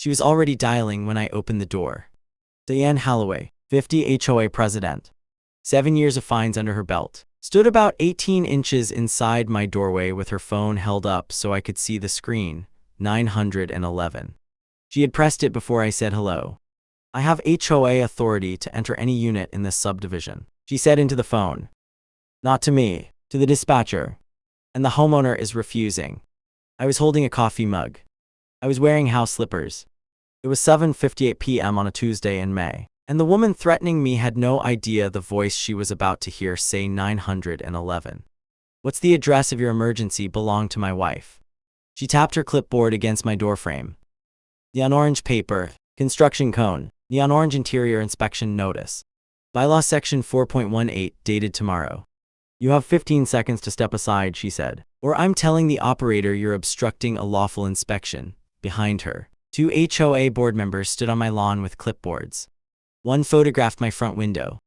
She was already dialing when I opened the door. Diane Holloway, 50, HOA president. 7 years of fines under her belt. Stood about 18 inches inside my doorway with her phone held up so I could see the screen. 911. She had pressed it before I said hello. I have HOA authority to enter any unit in this subdivision, she said into the phone. Not to me, to the dispatcher. And the homeowner is refusing. I was holding a coffee mug. I was wearing house slippers. It was 7:58 p.m. on a Tuesday in May, and the woman threatening me had no idea the voice she was about to hear say 911. What's the address of your emergency belonged to my wife. She tapped her clipboard against my doorframe. Neon orange paper, construction cone, neon orange interior inspection notice. Bylaw section 4.18, dated tomorrow. You have 15 seconds to step aside, she said, or I'm telling the operator you're obstructing a lawful inspection. Behind her, 2 HOA board members stood on my lawn with clipboards. One photographed my front window.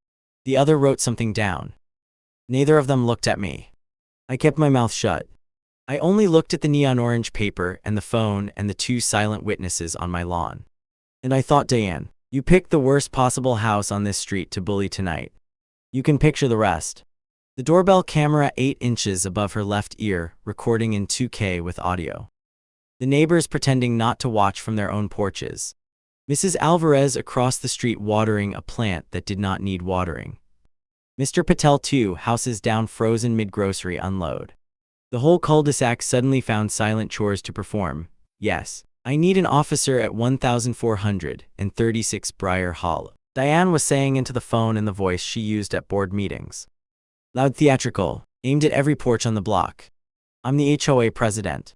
The other wrote something down. Neither of them looked at me. I kept my mouth shut. I only looked at the neon orange paper and the phone and the 2 silent witnesses on my lawn. And I thought, Diane, you picked the worst possible house on this street to bully tonight. You can picture the rest. The doorbell camera 8 inches above her left ear, recording in 2K with audio. The neighbors pretending not to watch from their own porches. Mrs. Alvarez across the street watering a plant that did not need watering. Mr. Patel 2 houses down frozen mid-grocery unload. The whole cul-de-sac suddenly found silent chores to perform. Yes, I need an officer at 1436 Briar Hall, Diane was saying into the phone in the voice she used at board meetings. Loud, theatrical, aimed at every porch on the block. I'm the HOA president.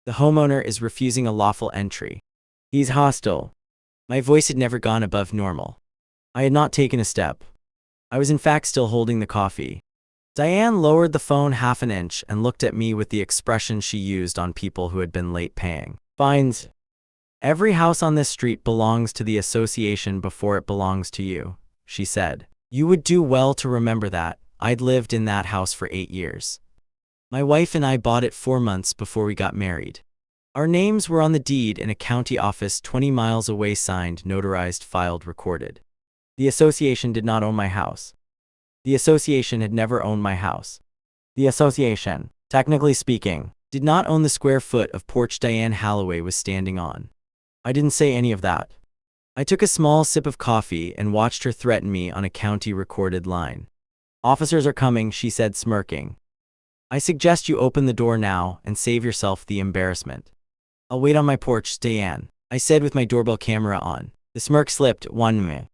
The homeowner is refusing a lawful entry. He's hostile. My voice had never gone above normal. I had not taken a step. I was in fact still holding the coffee. Diane lowered the phone half an inch and looked at me with the expression she used on people who had been late paying fines. Every house on this street belongs to the association before it belongs to you, she said. You would do well to remember that. I'd lived in that house for 8 years. My wife and I bought it 4 months before we got married. Our names were on the deed in a county office 20 miles away, signed, notarized, filed, recorded. The association did not own my house. The association had never owned my house. The association, technically speaking, did not own the square foot of porch Diane Holloway was standing on. I didn't say any of that. I took a small sip of coffee and watched her threaten me on a county recorded line. Officers are coming, she said, smirking. I suggest you open the door now and save yourself the embarrassment. I'll wait on my porch, Diane, I said with my doorbell camera on. The smirk slipped 1 minute.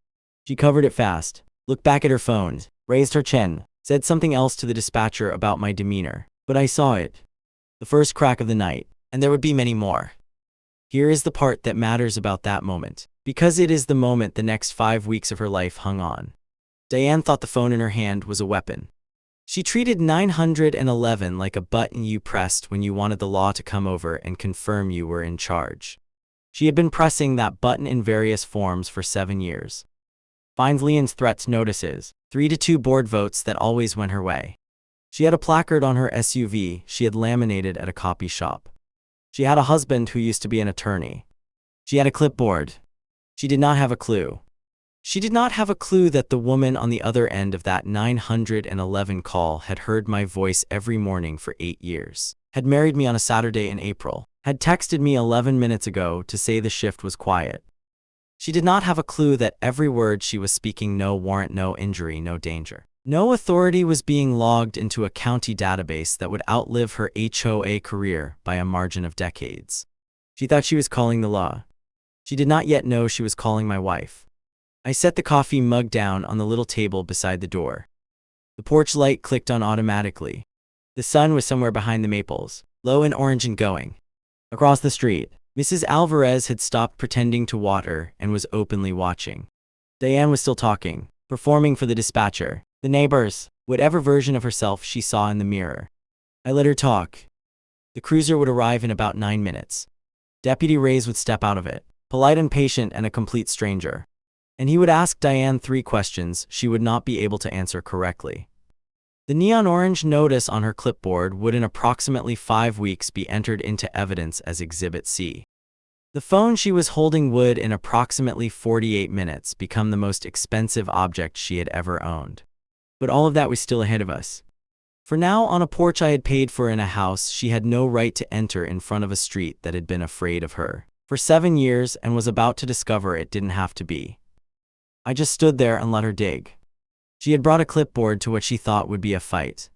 She covered it fast, looked back at her phone, raised her chin, said something else to the dispatcher about my demeanor. But I saw it. The first crack of the night, and there would be many more. Here is the part that matters about that moment, because it is the moment the next 5 weeks of her life hung on. Diane thought the phone in her hand was a weapon. She treated 911 like a button you pressed when you wanted the law to come over and confirm you were in charge. She had been pressing that button in various forms for 7 years. Fines, liens, threats, notices, 3-2 board votes that always went her way. She had a placard on her SUV she had laminated at a copy shop. She had a husband who used to be an attorney. She had a clipboard. She did not have a clue. She did not have a clue that the woman on the other end of that 911 call had heard my voice every morning for 8 years, had married me on a Saturday in April, had texted me 11 minutes ago to say the shift was quiet. She did not have a clue that every word she was speaking, no warrant, no injury, no danger, no authority, was being logged into a county database that would outlive her HOA career by a margin of decades. She thought she was calling the law. She did not yet know she was calling my wife. I set the coffee mug down on the little table beside the door. The porch light clicked on automatically. The sun was somewhere behind the maples, low and orange and going. Across the street, Mrs. Alvarez had stopped pretending to water and was openly watching. Diane was still talking, performing for the dispatcher, the neighbors, whatever version of herself she saw in the mirror. I let her talk. The cruiser would arrive in about 9 minutes. Deputy Reyes would step out of it, polite and patient and a complete stranger. And he would ask Diane 3 questions she would not be able to answer correctly. The neon orange notice on her clipboard would in approximately 5 weeks be entered into evidence as Exhibit C. The phone she was holding would, in approximately 48 minutes, become the most expensive object she had ever owned. But all of that was still ahead of us. For now, on a porch I had paid for in a house she had no right to enter in front of a street that had been afraid of her for 7 years and was about to discover it didn't have to be. I just stood there and let her dig. She had brought a clipboard to what she thought would be a fight.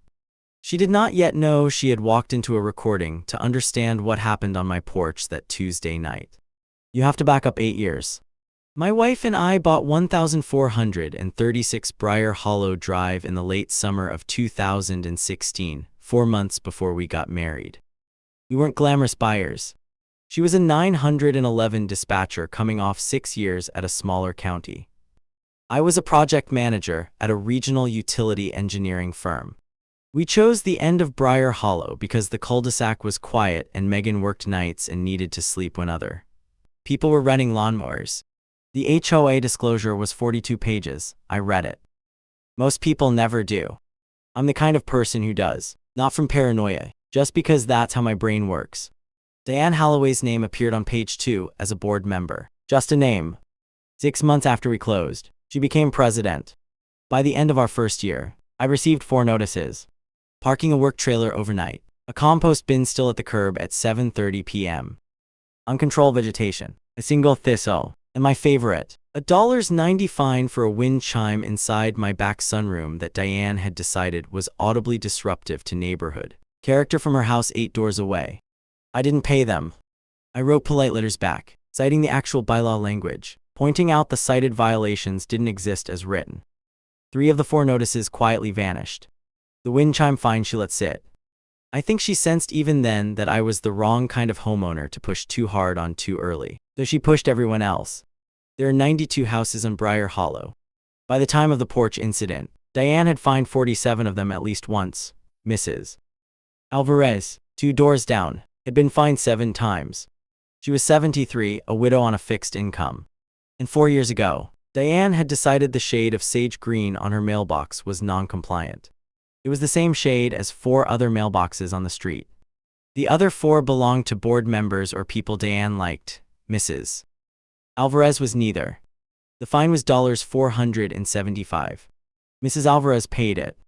She did not yet know she had walked into a recording to understand what happened on my porch that Tuesday night. You have to back up 8 years. My wife and I bought 1436 Briar Hollow Drive in the late summer of 2016, 4 months before we got married. We weren't glamorous buyers. She was a 911 dispatcher coming off 6 years at a smaller county. I was a project manager at a regional utility engineering firm. We chose the end of Briar Hollow because the cul-de-sac was quiet and Megan worked nights and needed to sleep when other people were renting lawnmowers. The HOA disclosure was 42 pages. I read it. Most people never do. I'm the kind of person who does, not from paranoia, just because that's how my brain works. Diane Holloway's name appeared on page 2 as a board member. Just a name. 6 months after we closed, she became president. By the end of our first year, I received 4 notices. Parking a work trailer overnight, a compost bin still at the curb at 7:30 p.m. Uncontrolled vegetation, a single thistle, and my favorite, a $1.90 fine for a wind chime inside my back sunroom that Diane had decided was audibly disruptive to neighborhood character from her house 8 doors away. I didn't pay them. I wrote polite letters back, citing the actual bylaw language, pointing out the cited violations didn't exist as written. 3 of the 4 notices quietly vanished. The wind chime fine she let sit. I think she sensed even then that I was the wrong kind of homeowner to push too hard on too early, though she pushed everyone else. There are 92 houses on Briar Hollow. By the time of the porch incident, Diane had fined 47 of them at least once. Mrs. Alvarez, 2 doors down, had been fined 7 times. She was 73, a widow on a fixed income. And 4 years ago, Diane had decided the shade of sage green on her mailbox was non-compliant. It was the same shade as 4 other mailboxes on the street. The other 4 belonged to board members or people Diane liked. Mrs. Alvarez was neither. The fine was $475. Mrs. Alvarez paid it.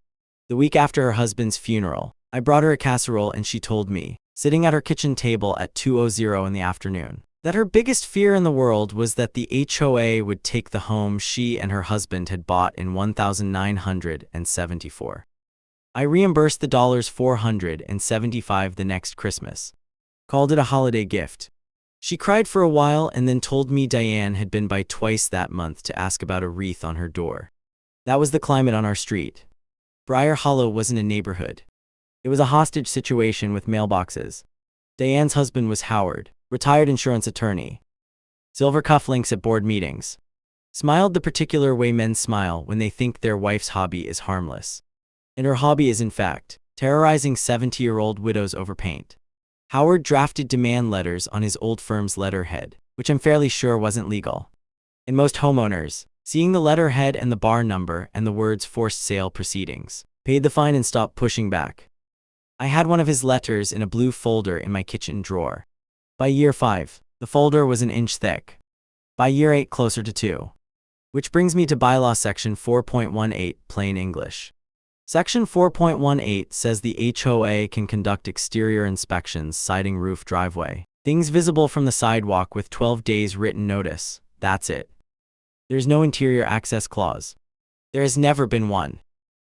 The week after her husband's funeral, I brought her a casserole and she told me, sitting at her kitchen table at 2:00 in the afternoon, that her biggest fear in the world was that the HOA would take the home she and her husband had bought in 1974. I reimbursed the $475 the next Christmas. Called it a holiday gift. She cried for a while and then told me Diane had been by twice that month to ask about a wreath on her door. That was the climate on our street. Briar Hollow wasn't a neighborhood. It was a hostage situation with mailboxes. Diane's husband was Howard, retired insurance attorney. Silver cufflinks at board meetings. Smiled the particular way men smile when they think their wife's hobby is harmless. And her hobby is in fact, terrorizing 70-year-old widows over paint. Howard drafted demand letters on his old firm's letterhead, which I'm fairly sure wasn't legal. And most homeowners, seeing the letterhead and the bar number and the words forced sale proceedings, paid the fine and stopped pushing back. I had one of his letters in a blue folder in my kitchen drawer. By year 5, the folder was an inch thick. By year 8, closer to 2. Which brings me to bylaw section 4.18, plain English. Section 4.18 says the HOA can conduct exterior inspections, siding, roof, driveway, things visible from the sidewalk with 12 days written notice. That's it. There's no interior access clause. There has never been one.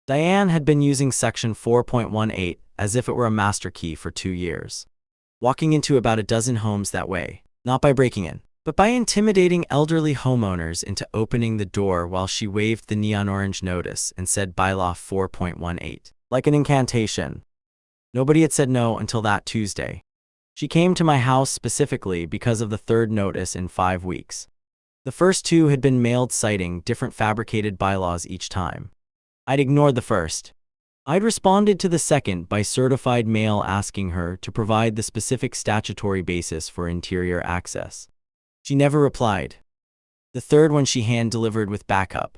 Diane had been using section 4.18 as if it were a master key for 2 years. Walking into about a dozen homes that way, not by breaking in, but by intimidating elderly homeowners into opening the door while she waved the neon orange notice and said bylaw 4.18, like an incantation. Nobody had said no until that Tuesday. She came to my house specifically because of the 3rd notice in 5 weeks. The first 2 had been mailed citing different fabricated bylaws each time. I'd ignored the first. I'd responded to the second by certified mail asking her to provide the specific statutory basis for interior access. She never replied. The 3rd one she hand-delivered with backup.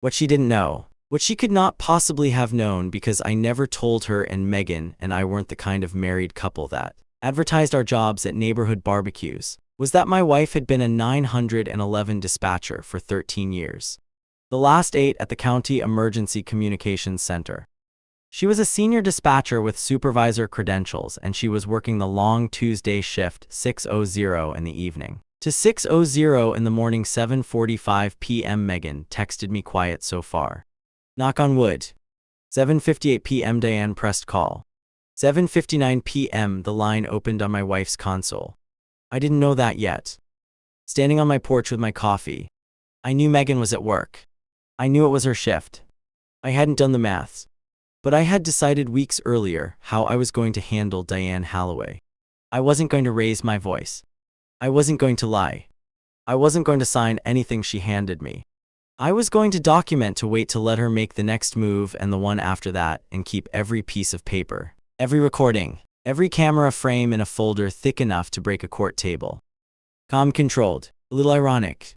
What she didn't know, what she could not possibly have known because I never told her and Megan and I weren't the kind of married couple that advertised our jobs at neighborhood barbecues, was that my wife had been a 911 dispatcher for 13 years. The last 8 at the County Emergency Communications Center. She was a senior dispatcher with supervisor credentials, and she was working the long Tuesday shift 6:00 in the evening to 6:00 in the morning 7:45 p.m. Megan texted me quiet so far. Knock on wood. 7:58 p.m. Diane pressed call. 7:59 p.m. the line opened on my wife's console. I didn't know that yet. Standing on my porch with my coffee, I knew Megan was at work. I knew it was her shift. I hadn't done the maths, but I had decided weeks earlier how I was going to handle Diane Holloway. I wasn't going to raise my voice. I wasn't going to lie. I wasn't going to sign anything she handed me. I was going to document to wait to let her make the next move and the one after that, and keep every piece of paper, every recording, every camera frame in a folder thick enough to break a court table. Calm, controlled, a little ironic.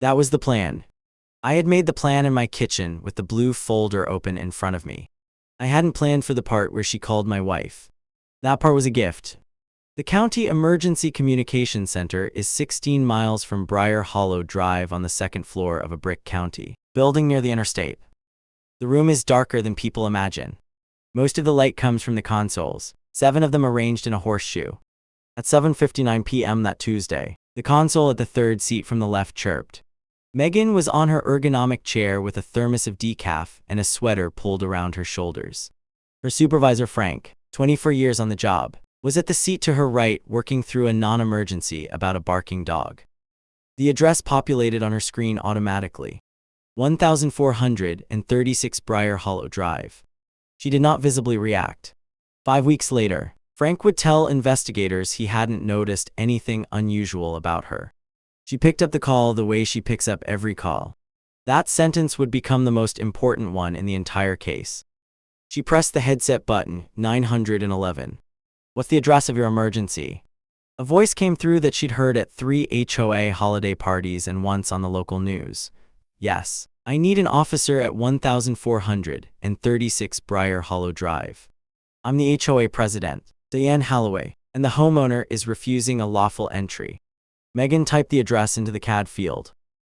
That was the plan. I had made the plan in my kitchen with the blue folder open in front of me. I hadn't planned for the part where she called my wife. That part was a gift. The County Emergency Communications Center is 16 miles from Briar Hollow Drive on the second floor of a brick county building near the interstate. The room is darker than people imagine. Most of the light comes from the consoles, 7 of them arranged in a horseshoe. At 7:59 p.m. that Tuesday, the console at the third seat from the left chirped. Megan was on her ergonomic chair with a thermos of decaf and a sweater pulled around her shoulders. Her supervisor, Frank, 24 years on the job, was at the seat to her right working through a non-emergency about a barking dog. The address populated on her screen automatically. 1436 Briar Hollow Drive. She did not visibly react. 5 weeks later, Frank would tell investigators he hadn't noticed anything unusual about her. She picked up the call the way she picks up every call. That sentence would become the most important one in the entire case. She pressed the headset button, 911. What's the address of your emergency? A voice came through that she'd heard at 3 HOA holiday parties and once on the local news. Yes, I need an officer at 1436 Briar Hollow Drive. I'm the HOA president, Diane Holloway, and the homeowner is refusing a lawful entry. Megan typed the address into the CAD field.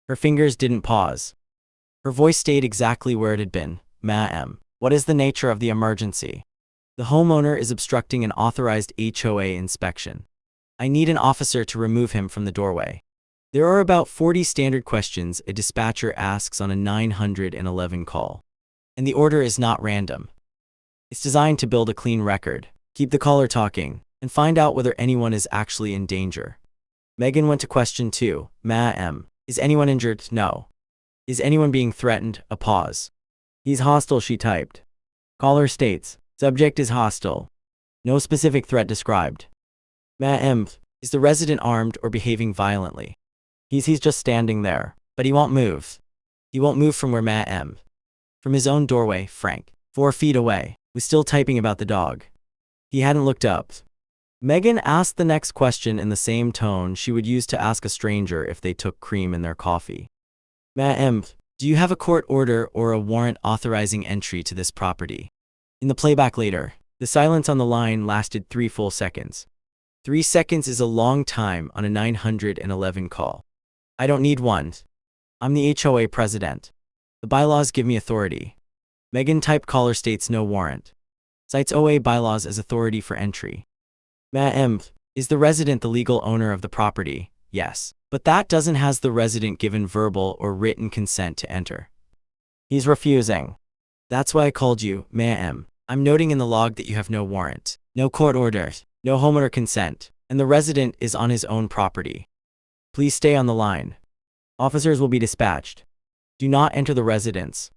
Her fingers didn't pause. Her voice stayed exactly where it had been. Ma'am, what is the nature of the emergency? The homeowner is obstructing an authorized HOA inspection. I need an officer to remove him from the doorway. There are about 40 standard questions a dispatcher asks on a 911 call. And the order is not random. It's designed to build a clean record, keep the caller talking, and find out whether anyone is actually in danger. Megan went to question 2. Ma'am, is anyone injured? No. Is anyone being threatened? A pause. He's hostile, she typed. Caller states, subject is hostile. No specific threat described. Ma'am, is the resident armed or behaving violently? He's just standing there, but he won't move. He won't move from where Ma'am. From his own doorway, Frank, 4 feet away, was still typing about the dog. He hadn't looked up. Megan asked the next question in the same tone she would use to ask a stranger if they took cream in their coffee. Ma'am, do you have a court order or a warrant authorizing entry to this property? In the playback later, the silence on the line lasted 3 full seconds. 3 seconds is a long time on a 911 call. I don't need one. I'm the HOA president. The bylaws give me authority. Megan typed caller states no warrant. Cites OA bylaws as authority for entry. Ma'am, is the resident the legal owner of the property? Yes, but that doesn't has the resident given verbal or written consent to enter. He's refusing. That's why I called you, ma'am. I'm noting in the log that you have no warrant, no court order, no homeowner consent, and the resident is on his own property. Please stay on the line. Officers will be dispatched. Do not enter the residence.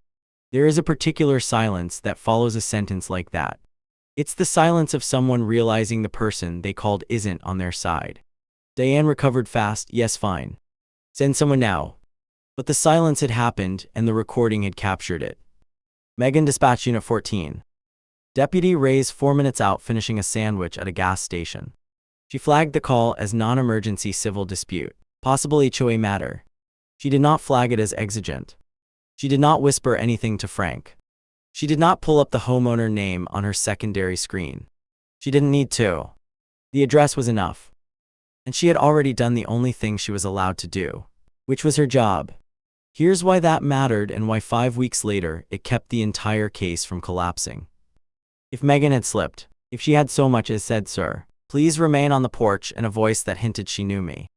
There is a particular silence that follows a sentence like that. It's the silence of someone realizing the person they called isn't on their side. Diane recovered fast. Yes, fine. Send someone now. But the silence had happened and the recording had captured it. Megan, dispatch unit 14. Deputy Ray's 4 minutes out finishing a sandwich at a gas station. She flagged the call as non-emergency civil dispute, possible HOA matter. She did not flag it as exigent. She did not whisper anything to Frank. She did not pull up the homeowner name on her secondary screen. She didn't need to. The address was enough. and she had already done the only thing she was allowed to do, which was her job. Here's why that mattered and why 5 weeks later it kept the entire case from collapsing. If Megan had slipped, if she had so much as said, "Sir, please remain on the porch," and a voice that hinted she knew me,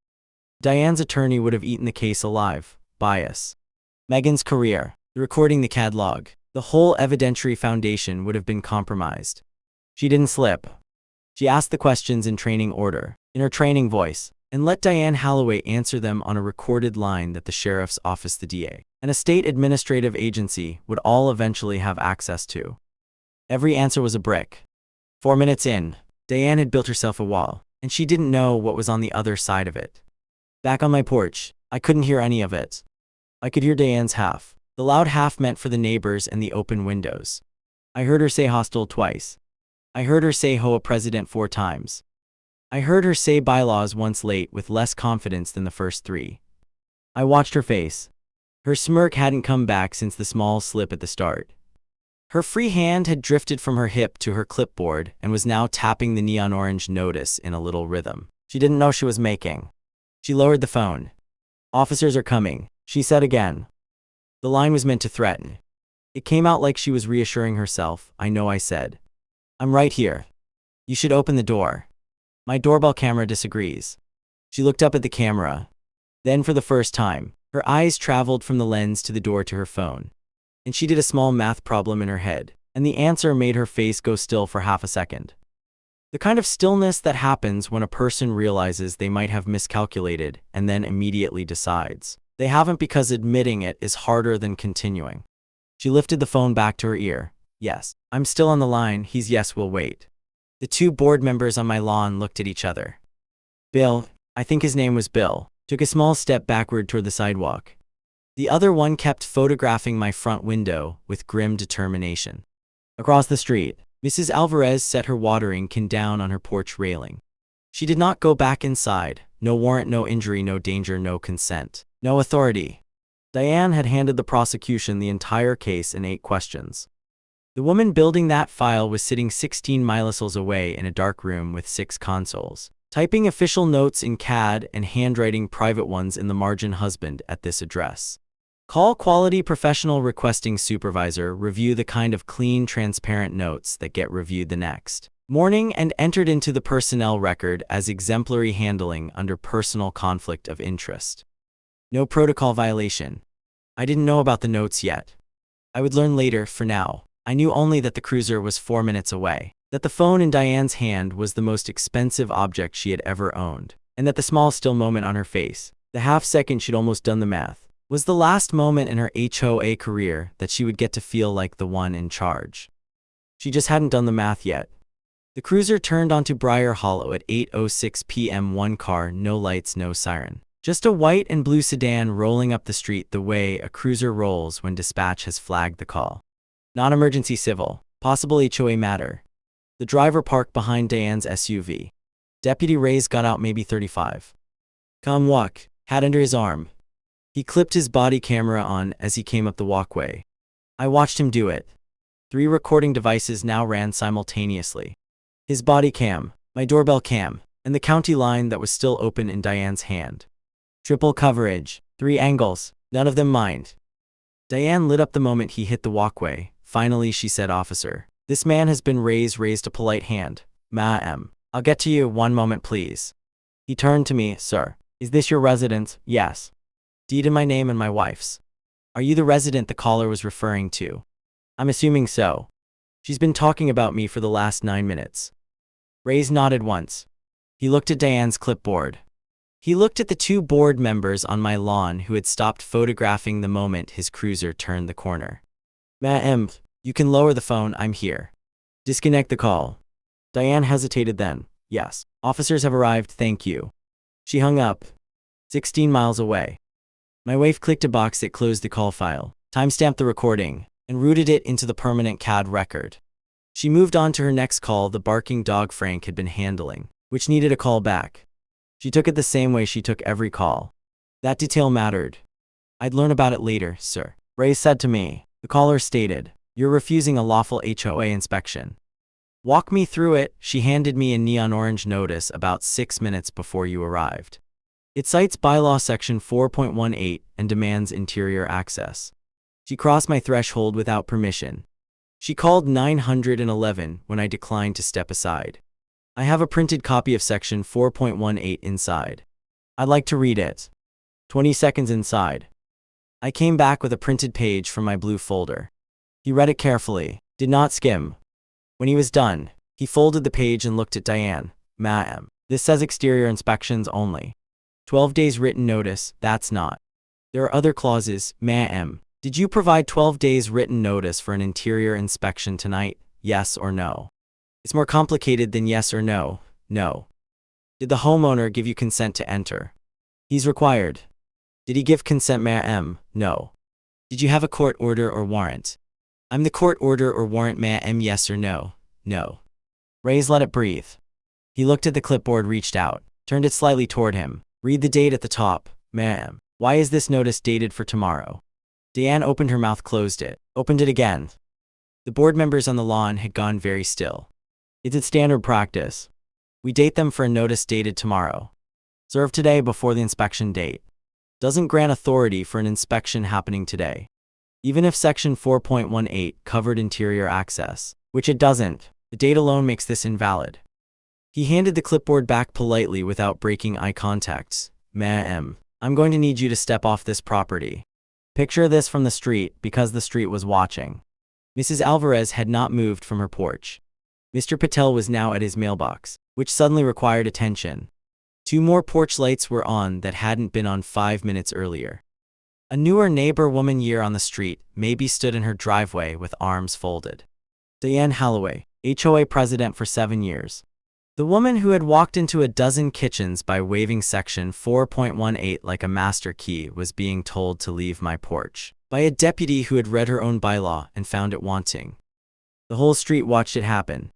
Diane's attorney would have eaten the case alive. Bias. Megan's career, the recording, the CAD log, the whole evidentiary foundation would have been compromised. She didn't slip. She asked the questions in training order, in her training voice, and let Diane Holloway answer them on a recorded line that the sheriff's office, the DA, and a state administrative agency would all eventually have access to. Every answer was a brick. 4 minutes in, Diane had built herself a wall, and she didn't know what was on the other side of it. Back on my porch, I couldn't hear any of it. I could hear Diane's half, the loud half meant for the neighbors and the open windows. I heard her say hostile twice. I heard her say HOA president 4 times. I heard her say bylaws once late with less confidence than the first 3. I watched her face. Her smirk hadn't come back since the small slip at the start. Her free hand had drifted from her hip to her clipboard and was now tapping the neon orange notice in a little rhythm she didn't know she was making. She lowered the phone. "Officers are coming," she said again. The line was meant to threaten. It came out like she was reassuring herself. "I know," I said. "I'm right here. You should open the door." "My doorbell camera disagrees." She looked up at the camera. Then for the first time, her eyes traveled from the lens to the door to her phone. And she did a small math problem in her head, and the answer made her face go still for half a second. The kind of stillness that happens when a person realizes they might have miscalculated and then immediately decides they haven't, because admitting it is harder than continuing. She lifted the phone back to her ear. "Yes, I'm still on the line." He's "Yes, we'll wait." The 2 board members on my lawn looked at each other. Bill, I think his name was Bill, took a small step backward toward the sidewalk. The other one kept photographing my front window with grim determination. Across the street, Mrs. Alvarez set her watering can down on her porch railing. She did not go back inside. No warrant, no injury, no danger, no consent, no authority. Diane had handed the prosecution the entire case and 8 questions. The woman building that file was sitting 16 miles away in a dark room with 6 consoles, typing official notes in CAD and handwriting private ones in the margin. "Husband at this address. Call quality professional requesting supervisor review," the kind of clean, transparent notes that get reviewed the next morning and entered into the personnel record as exemplary handling under personal conflict of interest. No protocol violation. I didn't know about the notes yet. I would learn later. For now, I knew only that the cruiser was 4 minutes away, that the phone in Diane's hand was the most expensive object she had ever owned, and that the small still moment on her face, the half second she'd almost done the math, was the last moment in her HOA career that she would get to feel like the one in charge. She just hadn't done the math yet. The cruiser turned onto Briar Hollow at 8:06 p.m. 1 car, no lights, no siren. Just a white and blue sedan rolling up the street the way a cruiser rolls when dispatch has flagged the call. Non-emergency, civil, possible HOA matter. The driver parked behind Diane's SUV. Deputy Reyes got out, maybe 35. "Come walk," hat under his arm. He clipped his body camera on as he came up the walkway. I watched him do it. 3 recording devices now ran simultaneously. His body cam, my doorbell cam, and the county line that was still open in Diane's hand. Triple coverage, 3 angles, none of them mined. Diane lit up the moment he hit the walkway. Finally, she said, "Officer, this man has been raised a polite hand. Ma'am, I'll get to you, 1 moment please." He turned to me. "Sir, is this your residence?" "Yes." "Deed in my name and my wife's." "Are you the resident the caller was referring to?" "I'm assuming so. She's been talking about me for the last 9 minutes. Reyes nodded once. He looked at Diane's clipboard. He looked at the 2 board members on my lawn who had stopped photographing the moment his cruiser turned the corner. "Ma'am, you can lower the phone, I'm here." "Disconnect the call." Diane hesitated, then, "Yes, officers have arrived, thank you." She hung up. 16 miles away. My wife clicked a box that closed the call file, timestamped the recording, and routed it into the permanent CAD record. She moved on to her next call, the barking dog Frank had been handling, which needed a call back. She took it the same way she took every call. That detail mattered. "I'd learn about it later, sir," Ray said to me. The caller stated, "You're refusing a lawful HOA inspection." Walk me through it. She handed me a neon orange notice about 6 minutes before you arrived. It cites bylaw section 4.18 and demands interior access. She crossed my threshold without permission. She called 911 when I declined to step aside. I have a printed copy of section 4.18 inside. I'd like to read it. 20 seconds inside. I came back with a printed page from my blue folder. He read it carefully, did not skim. When he was done, he folded the page and looked at Diane. Ma'am, this says exterior inspections only. 12 days written notice, that's not. There are other clauses, ma'am. Did you provide 12 days written notice for an interior inspection tonight? Yes or no? It's more complicated than yes or no. No. Did the homeowner give you consent to enter? He's required. Did he give consent, ma'am? No. Did you have a court order or warrant? I'm the court order or warrant, ma'am. Yes or no? No. Raise, let it breathe. He looked at the clipboard, reached out, turned it slightly toward him. Read the date at the top, ma'am. Why is this notice dated for tomorrow? Diane opened her mouth, closed it, opened it again. The board members on the lawn had gone very still. It's its standard practice. We date them for a notice dated tomorrow. Served today before the inspection date. Doesn't grant authority for an inspection happening today. Even if section 4.18 covered interior access, which it doesn't, the date alone makes this invalid. He handed the clipboard back politely without breaking eye contact. Ma'am, I'm going to need you to step off this property. Picture this from the street, because the street was watching. Mrs. Alvarez had not moved from her porch. Mr. Patel was now at his mailbox, which suddenly required attention. 2 more porch lights were on that hadn't been on 5 minutes earlier. A newer neighbor woman year on the street maybe stood in her driveway with arms folded. Diane Holloway, HOA president for 7 years. The woman who had walked into a dozen kitchens by waving section 4.18 like a master key was being told to leave my porch by a deputy who had read her own bylaw and found it wanting. The whole street watched it happen.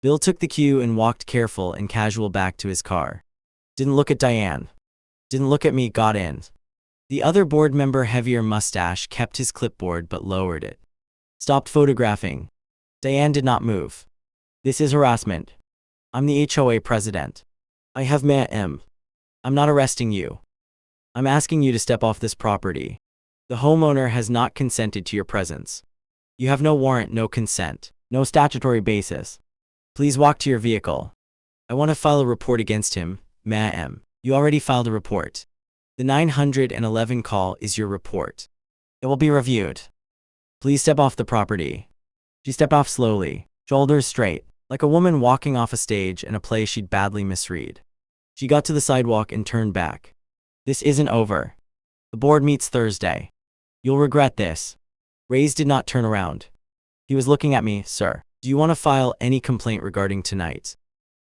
Bill took the cue and walked careful and casual back to his car. Didn't look at Diane. Didn't look at me, got in. The other board member, heavier mustache, kept his clipboard but lowered it. Stopped photographing. Diane did not move. This is harassment. I'm the HOA president. I have ma'am. I'm not arresting you. I'm asking you to step off this property. The homeowner has not consented to your presence. You have no warrant, no consent, no statutory basis. Please walk to your vehicle. I want to file a report against him, ma'am. You already filed a report. The 911 call is your report. It will be reviewed. Please step off the property. She stepped off slowly, shoulders straight, like a woman walking off a stage in a play she'd badly misread. She got to the sidewalk and turned back. This isn't over. The board meets Thursday. You'll regret this. Reyes did not turn around. He was looking at me. Sir, do you want to file any complaint regarding tonight?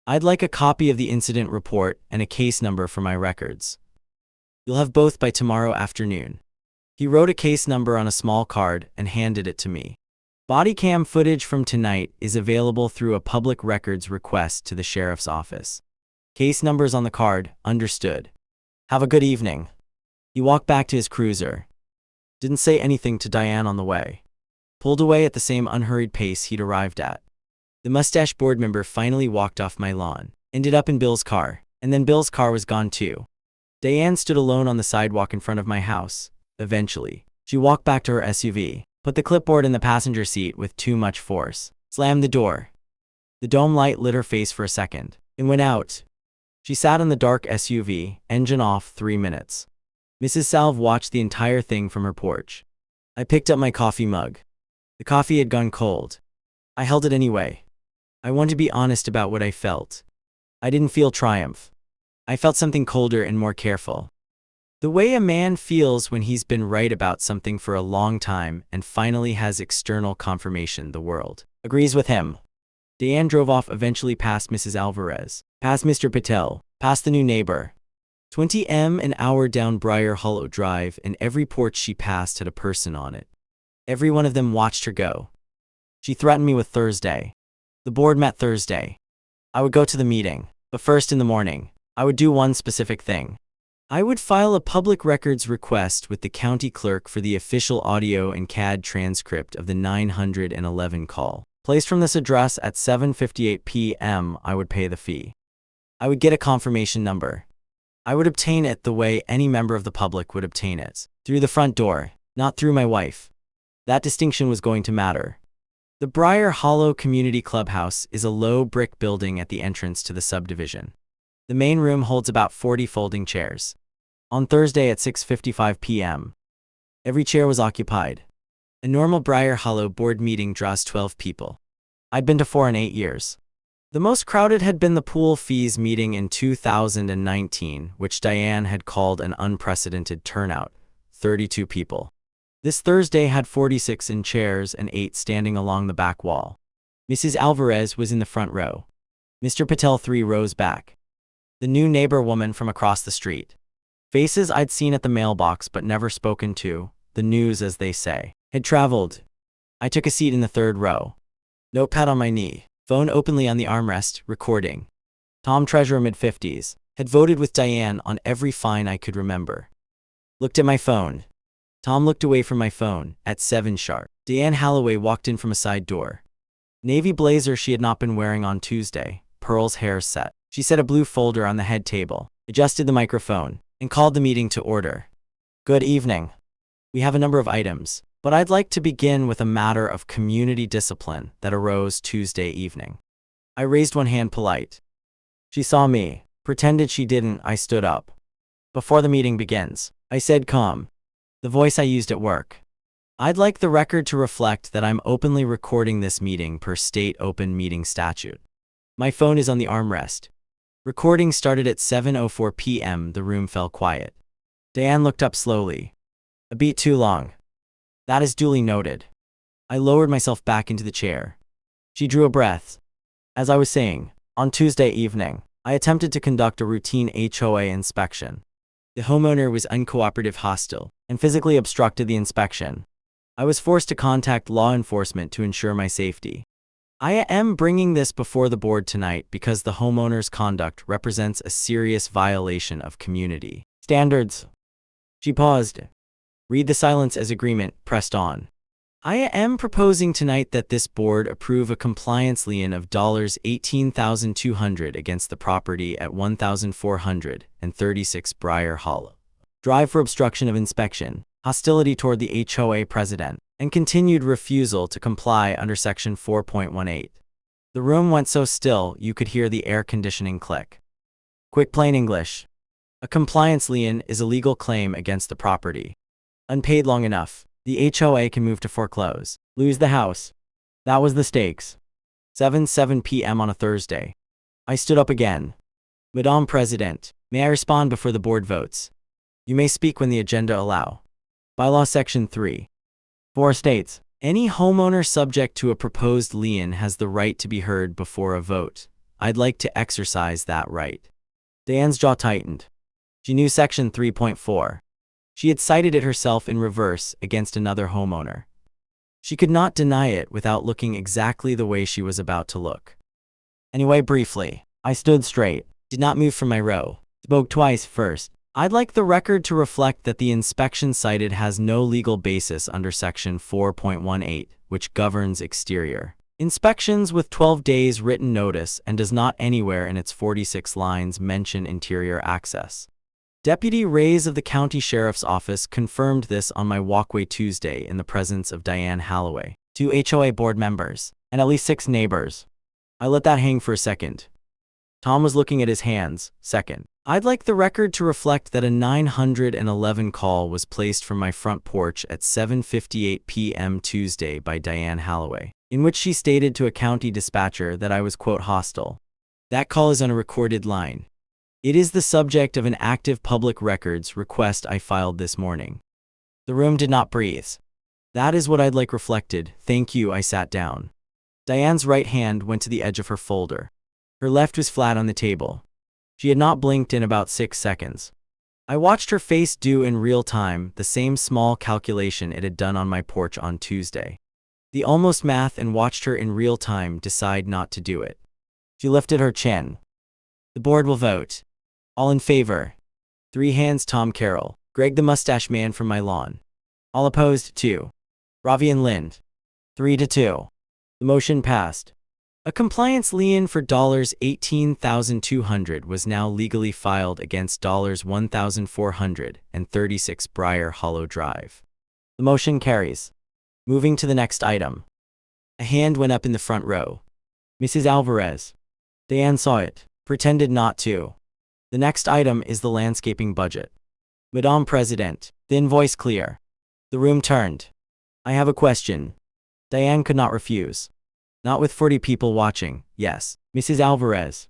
I'd like a copy of the incident report and a case number for my records. You'll have both by tomorrow afternoon. He wrote a case number on a small card and handed it to me. Body cam footage from tonight is available through a public records request to the sheriff's office. Case numbers on the card, understood. Have a good evening. He walked back to his cruiser. Didn't say anything to Diane on the way. Pulled away at the same unhurried pace he'd arrived at. The mustache board member finally walked off my lawn, ended up in Bill's car, and then Bill's car was gone too. Diane stood alone on the sidewalk in front of my house. Eventually, she walked back to her SUV, put the clipboard in the passenger seat with too much force, slammed the door. The dome light lit her face for a second, and went out. She sat in the dark SUV, engine off, 3 minutes. Mrs. Salve watched the entire thing from her porch. I picked up my coffee mug. The coffee had gone cold. I held it anyway. I wanted to be honest about what I felt. I didn't feel triumph. I felt something colder and more careful. The way a man feels when he's been right about something for a long time and finally has external confirmation the world agrees with him. Diane drove off, eventually past Mrs. Alvarez, past Mr. Patel, past the new neighbor. 20 m an hour down Briar Hollow Drive, and every porch she passed had a person on it. Every one of them watched her go. She threatened me with Thursday. The board met Thursday. I would go to the meeting, but first in the morning, I would do one specific thing. I would file a public records request with the county clerk for the official audio and CAD transcript of the 911 call, plus placed from this address at 7:58 p.m., I would pay the fee. I would get a confirmation number. I would obtain it the way any member of the public would obtain it, through the front door, not through my wife. That distinction was going to matter. The Briar Hollow Community Clubhouse is a low brick building at the entrance to the subdivision. The main room holds about 40 folding chairs. On Thursday at 6:55 p.m., every chair was occupied. A normal Briar Hollow board meeting draws 12 people. I'd been to 4 in 8 years. The most crowded had been the pool fees meeting in 2019, which Diane had called an unprecedented turnout, 32 people. This Thursday had 46 in chairs and 8 standing along the back wall. Mrs. Alvarez was in the front row. Mr. Patel 3 rows back. The new neighbor woman from across the street. Faces I'd seen at the mailbox but never spoken to, the news as they say, had traveled. I took a seat in the 3rd row. Notepad on my knee, phone openly on the armrest, recording. Tom Treasurer mid-50s, had voted with Diane on every fine I could remember. Looked at my phone. Tom looked away from my phone, at 7 sharp. Diane Holloway walked in from a side door. Navy blazer she had not been wearing on Tuesday, pearls hair set. She set a blue folder on the head table, adjusted the microphone, and called the meeting to order. Good evening. We have a number of items, but I'd like to begin with a matter of community discipline that arose Tuesday evening. I raised one hand polite. She saw me, pretended she didn't. I stood up. Before the meeting begins, I said calm, the voice I used at work. I'd like the record to reflect that I'm openly recording this meeting per state open meeting statute. My phone is on the armrest. Recording started at 7:04 p.m. The room fell quiet. Diane looked up slowly. A beat too long. That is duly noted. I lowered myself back into the chair. She drew a breath. As I was saying, on Tuesday evening, I attempted to conduct a routine HOA inspection. The homeowner was uncooperative, hostile, and physically obstructed the inspection. I was forced to contact law enforcement to ensure my safety. I am bringing this before the board tonight because the homeowner's conduct represents a serious violation of community standards. She paused. Read the silence as agreement, pressed on. I am proposing tonight that this board approve a compliance lien of $18,200 against the property at 1436 Briar Hollow Drive for obstruction of inspection, hostility toward the HOA president, and continued refusal to comply under Section 4.18. The room went so still you could hear the air conditioning click. Quick plain English. A compliance lien is a legal claim against the property. Unpaid long enough, the HOA can move to foreclose, lose the house. That was the stakes. 7:07 p.m. on a Thursday. I stood up again. Madame President, may I respond before the board votes? You may speak when the agenda allow. Bylaw Section 3.4 states, any homeowner subject to a proposed lien has the right to be heard before a vote. I'd like to exercise that right. Diane's jaw tightened. She knew Section 3.4. She had cited it herself in reverse against another homeowner. She could not deny it without looking exactly the way she was about to look. Anyway, briefly, I stood straight, did not move from my row, spoke twice. First, I'd like the record to reflect that the inspection cited has no legal basis under Section 4.18, which governs exterior inspections with 12 days written notice and does not anywhere in its 46 lines mention interior access. Deputy Reyes of the County Sheriff's Office confirmed this on my walkway Tuesday in the presence of Diane Holloway, 2 HOA board members, and at least 6 neighbors. I let that hang for a second. Tom was looking at his hands. Second, I'd like the record to reflect that a 911 call was placed from my front porch at 7:58 p.m. Tuesday by Diane Holloway, in which she stated to a county dispatcher that I was, quote, hostile. That call is on a recorded line. It is the subject of an active public records request I filed this morning. The room did not breathe. That is what I'd like reflected. Thank you. I sat down. Diane's right hand went to the edge of her folder. Her left was flat on the table. She had not blinked in about 6 seconds. I watched her face do in real time the same small calculation it had done on my porch on Tuesday. The almost math, and watched her in real time decide not to do it. She lifted her chin. The board will vote. All in favor. 3 hands. Tom Carroll, Greg the mustache man from my lawn. All opposed, 2. Ravi and Lind. 3-2. The motion passed. A compliance lien for $18,200 was now legally filed against $1,436 Briar Hollow Drive. The motion carries. Moving to the next item. A hand went up in the front row. Mrs. Alvarez. Diane saw it, pretended not to. The next item is the landscaping budget. Madame President, thin voice clear. The room turned. I have a question. Diane could not refuse. Not with 40 people watching, yes. Mrs. Alvarez.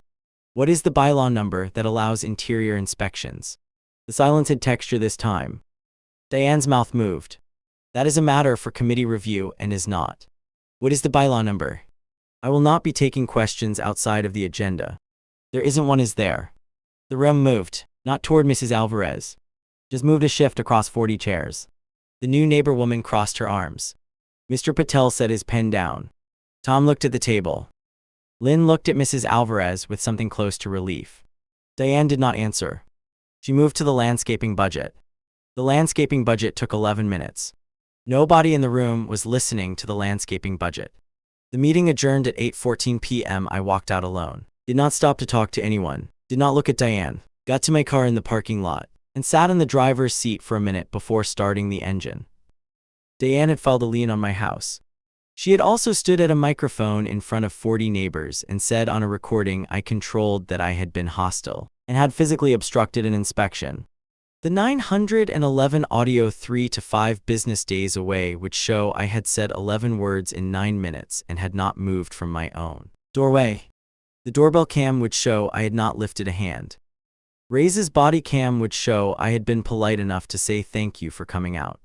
What is the bylaw number that allows interior inspections? The silence had texture this time. Diane's mouth moved. That is a matter for committee review and is not. What is the bylaw number? I will not be taking questions outside of the agenda. There isn't one, is there? The room moved, not toward Mrs. Alvarez. Just moved a shift across 40 chairs. The new neighbor woman crossed her arms. Mr. Patel set his pen down. Tom looked at the table. Lynn looked at Mrs. Alvarez with something close to relief. Diane did not answer. She moved to the landscaping budget. The landscaping budget took 11 minutes. Nobody in the room was listening to the landscaping budget. The meeting adjourned at 8:14 p.m. I walked out alone. Did not stop to talk to anyone. Did not look at Diane. Got to my car in the parking lot and sat in the driver's seat for a minute before starting the engine. Diane had filed a lien on my house. She had also stood at a microphone in front of 40 neighbors and said on a recording I controlled that I had been hostile and had physically obstructed an inspection. The 911 audio 3 to 5 business days away would show I had said 11 words in 9 minutes and had not moved from my own doorway. The doorbell cam would show I had not lifted a hand. Ray's body cam would show I had been polite enough to say thank you for coming out.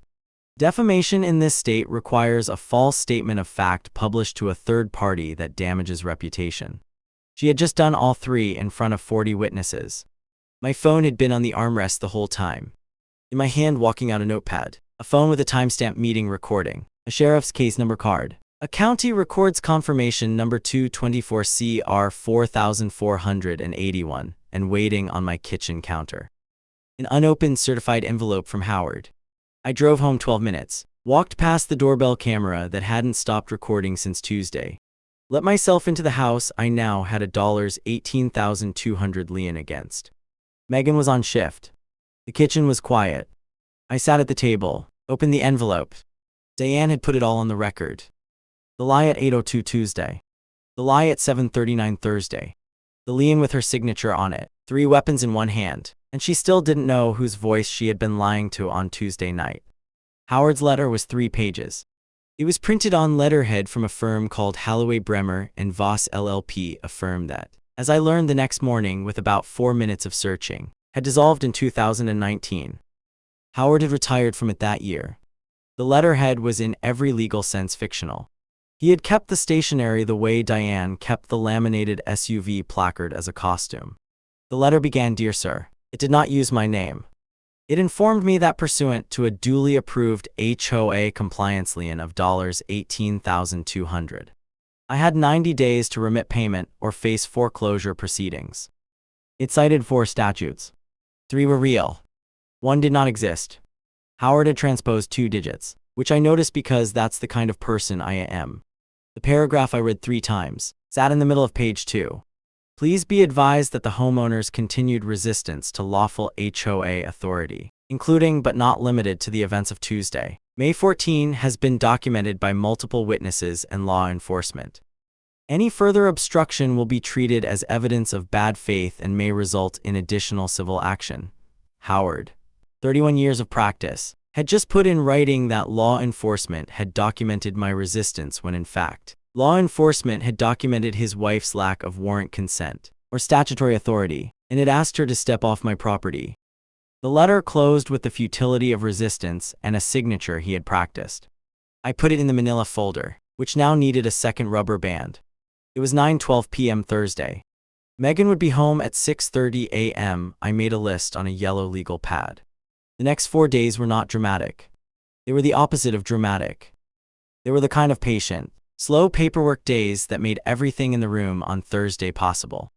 Defamation in this state requires a false statement of fact published to a third party that damages reputation. She had just done all three in front of 40 witnesses. My phone had been on the armrest the whole time. In my hand, walking out a notepad, a phone with a timestamp meeting recording, a sheriff's case number card, a county records confirmation number 224 CR 4481, and waiting on my kitchen counter. An unopened certified envelope from Howard. I drove home 12 minutes, walked past the doorbell camera that hadn't stopped recording since Tuesday. Let myself into the house I now had a $18,200 lien against. Megan was on shift. The kitchen was quiet. I sat at the table, opened the envelope. Diane had put it all on the record. The lie at 8:02 Tuesday. The lie at 7:39 Thursday. The lien with her signature on it. 3 weapons in one hand. And she still didn't know whose voice she had been lying to on Tuesday night. Howard's letter was 3 pages. It was printed on letterhead from a firm called Holloway Bremer and Voss LLP, a firm that, as I learned the next morning with about 4 minutes of searching, had dissolved in 2019. Howard had retired from it that year. The letterhead was in every legal sense fictional. He had kept the stationery the way Diane kept the laminated SUV placard as a costume. The letter began, "Dear Sir." It did not use my name. It informed me that pursuant to a duly approved HOA compliance lien of $18,200, I had 90 days to remit payment or face foreclosure proceedings. It cited 4 statutes. 3 were real. 1 did not exist. Howard had transposed 2 digits, which I noticed because that's the kind of person I am. The paragraph I read 3 times, sat in the middle of page 2. Please be advised that the homeowner's continued resistance to lawful HOA authority, including but not limited to the events of Tuesday, May 14, has been documented by multiple witnesses and law enforcement. Any further obstruction will be treated as evidence of bad faith and may result in additional civil action. Howard, 31 years of practice, had just put in writing that law enforcement had documented my resistance when in fact, law enforcement had documented his wife's lack of warrant consent, or statutory authority, and had asked her to step off my property. The letter closed with the futility of resistance and a signature he had practiced. I put it in the manila folder, which now needed a second rubber band. It was 9:12 p.m. Thursday. Megan would be home at 6:30 a.m. I made a list on a yellow legal pad. The next 4 days were not dramatic. They were the opposite of dramatic. They were the kind of patient, slow paperwork days that made everything in the room on Thursday possible.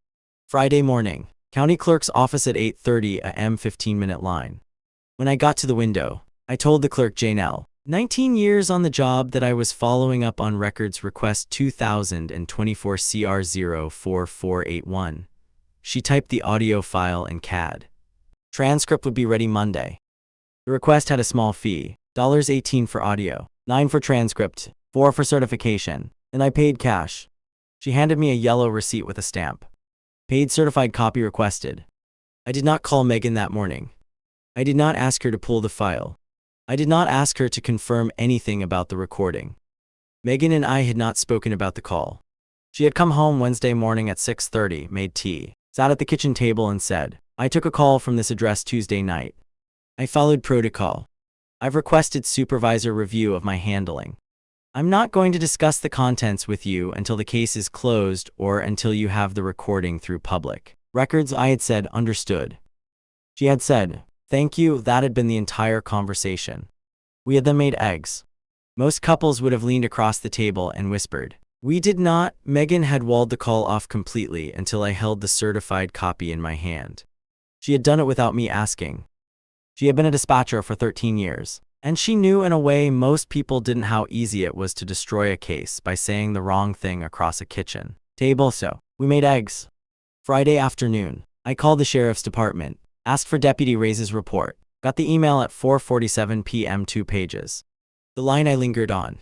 Friday morning, county clerk's office at 8:30 a.m. 15-minute line. When I got to the window, I told the clerk Janelle, 19 years on the job that I was following up on records request 2024 CR04481. She typed the audio file in CAD. Transcript would be ready Monday. The request had a small fee, $18 for audio, $9 for transcript, $4 for certification, and I paid cash. She handed me a yellow receipt with a stamp. Paid certified copy requested. I did not call Megan that morning. I did not ask her to pull the file. I did not ask her to confirm anything about the recording. Megan and I had not spoken about the call. She had come home Wednesday morning at 6:30, made tea, sat at the kitchen table and said, "I took a call from this address Tuesday night. I followed protocol. I've requested supervisor review of my handling. I'm not going to discuss the contents with you until the case is closed or until you have the recording through public records." I had said, "Understood." She had said, "Thank you." That had been the entire conversation. We had then made eggs. Most couples would have leaned across the table and whispered. We did not. Megan had walled the call off completely until I held the certified copy in my hand. She had done it without me asking. She had been a dispatcher for 13 years, and she knew in a way most people didn't how easy it was to destroy a case by saying the wrong thing across a kitchen table. So, we made eggs. Friday afternoon, I called the sheriff's department, asked for Deputy Reyes' report, got the email at 4:47 p.m. 2 pages. The line I lingered on.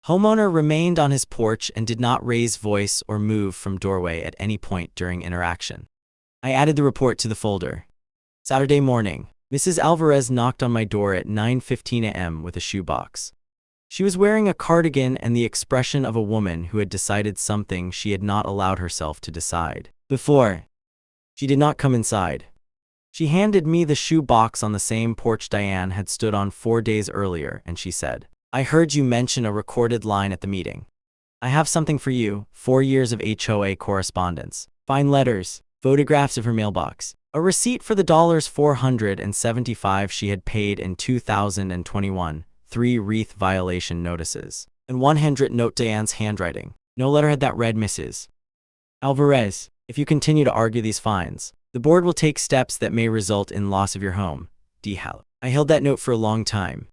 Homeowner remained on his porch and did not raise voice or move from doorway at any point during interaction. I added the report to the folder. Saturday morning, Mrs. Alvarez knocked on my door at 9:15 a.m. with a shoebox. She was wearing a cardigan and the expression of a woman who had decided something she had not allowed herself to decide before. She did not come inside. She handed me the shoebox on the same porch Diane had stood on 4 days earlier, and she said, "I heard you mention a recorded line at the meeting. I have something for you, 4 years of HOA correspondence, fine letters, photographs of her mailbox, a receipt for the $475 she had paid in 2021, 3 wreath violation notices, and 1 handwritten note Diane's handwriting. No letter had that read, Mrs. Alvarez, if you continue to argue these fines, the board will take steps that may result in loss of your home. D-Hal." I held that note for a long time.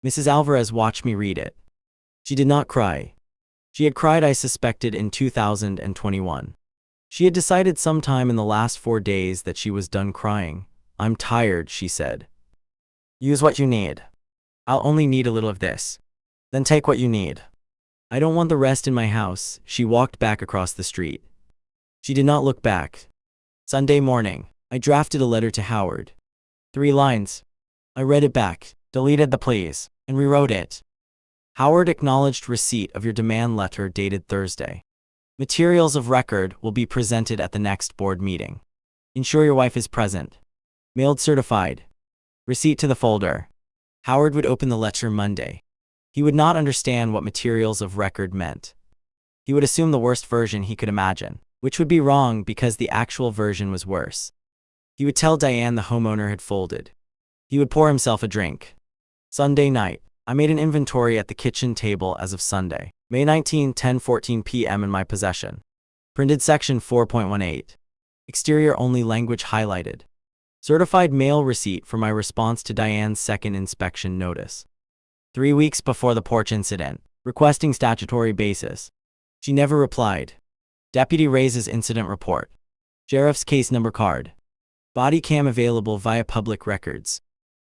Mrs. Alvarez watched me read it. She did not cry. She had cried, I suspected, in 2021. She had decided sometime in the last 4 days that she was done crying. "I'm tired," she said. "Use what you need. I'll only need a little of this. Then take what you need. I don't want the rest in my house." She walked back across the street. She did not look back. Sunday morning, I drafted a letter to Howard. 3 lines. I read it back, deleted the please, and rewrote it. Howard acknowledged receipt of your demand letter dated Thursday. Materials of record will be presented at the next board meeting. Ensure your wife is present. Mailed certified. Receipt to the folder. Howard would open the letter Monday. He would not understand what materials of record meant. He would assume the worst version he could imagine, which would be wrong because the actual version was worse. He would tell Diane the homeowner had folded. He would pour himself a drink. Sunday night, I made an inventory at the kitchen table as of Sunday, May 19, 10:14 p.m. in my possession. Printed section 4.18. Exterior only language highlighted. Certified mail receipt for my response to Diane's second inspection notice. 3 weeks before the porch incident, requesting statutory basis. She never replied. Deputy Reyes' incident report. Sheriff's case number card. Body cam available via public records.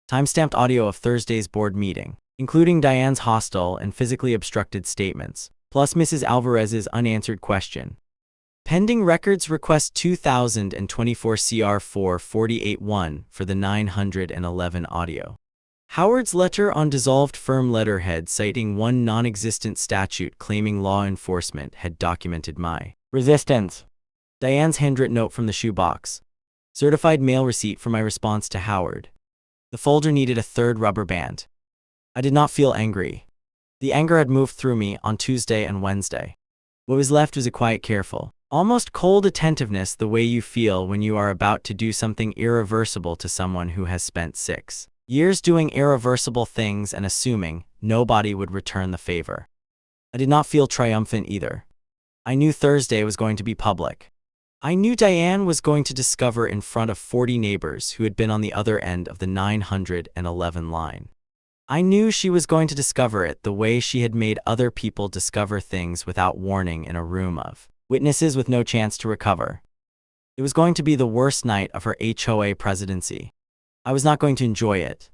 Timestamped audio of Thursday's board meeting, including Diane's hostile and physically obstructed statements, plus Mrs. Alvarez's unanswered question. Pending records request 2024 CR4481 for the 911 audio. Howard's letter on dissolved firm letterhead citing one non-existent statute claiming law enforcement had documented my resistance. Diane's handwritten note from the shoebox. Certified mail receipt for my response to Howard. The folder needed a 3rd rubber band. I did not feel angry. The anger had moved through me on Tuesday and Wednesday. What was left was a quiet, careful, almost cold attentiveness, the way you feel when you are about to do something irreversible to someone who has spent 6 years doing irreversible things and assuming nobody would return the favor. I did not feel triumphant either. I knew Thursday was going to be public. I knew Diane was going to discover in front of 40 neighbors who had been on the other end of the 911 line. I knew she was going to discover it the way she had made other people discover things without warning in a room of witnesses with no chance to recover. It was going to be the worst night of her HOA presidency. I was not going to enjoy it.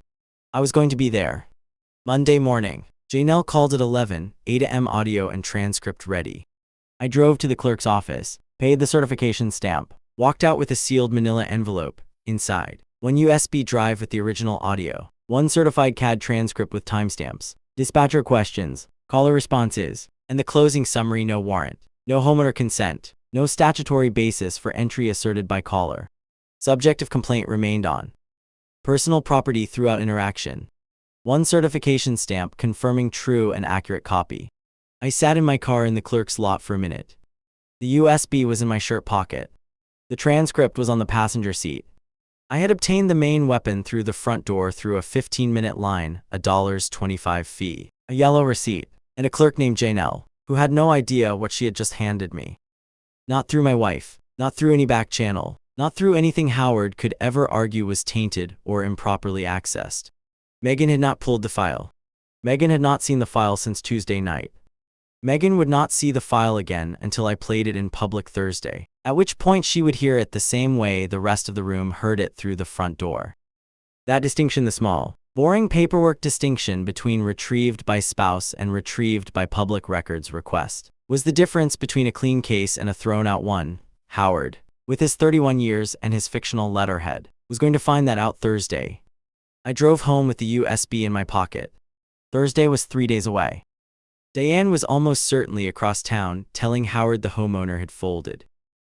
I was going to be there. Monday morning. Janelle called at 11, 8 a.m. audio and transcript ready. I drove to the clerk's office, paid the certification stamp, walked out with a sealed manila envelope. Inside, one USB drive with the original audio, one certified CAD transcript with timestamps, dispatcher questions, caller responses, and the closing summary. No warrant, no homeowner consent, no statutory basis for entry asserted by caller. Subject of complaint remained on personal property throughout interaction. One certification stamp confirming true and accurate copy. I sat in my car in the clerk's lot for a minute. The USB was in my shirt pocket. The transcript was on the passenger seat. I had obtained the main weapon through the front door through a 15-minute line, $1.25 fee, a yellow receipt, and a clerk named Janelle, who had no idea what she had just handed me. Not through my wife, not through any back channel, not through anything Howard could ever argue was tainted or improperly accessed. Megan had not pulled the file. Megan had not seen the file since Tuesday night. Megan would not see the file again until I played it in public Thursday, at which point she would hear it the same way the rest of the room heard it through the front door. That distinction, the small, boring paperwork distinction between retrieved by spouse and retrieved by public records request, was the difference between a clean case and a thrown-out one. Howard, with his 31 years and his fictional letterhead, was going to find that out Thursday. I drove home with the USB in my pocket. Thursday was 3 days away. Diane was almost certainly across town, telling Howard the homeowner had folded.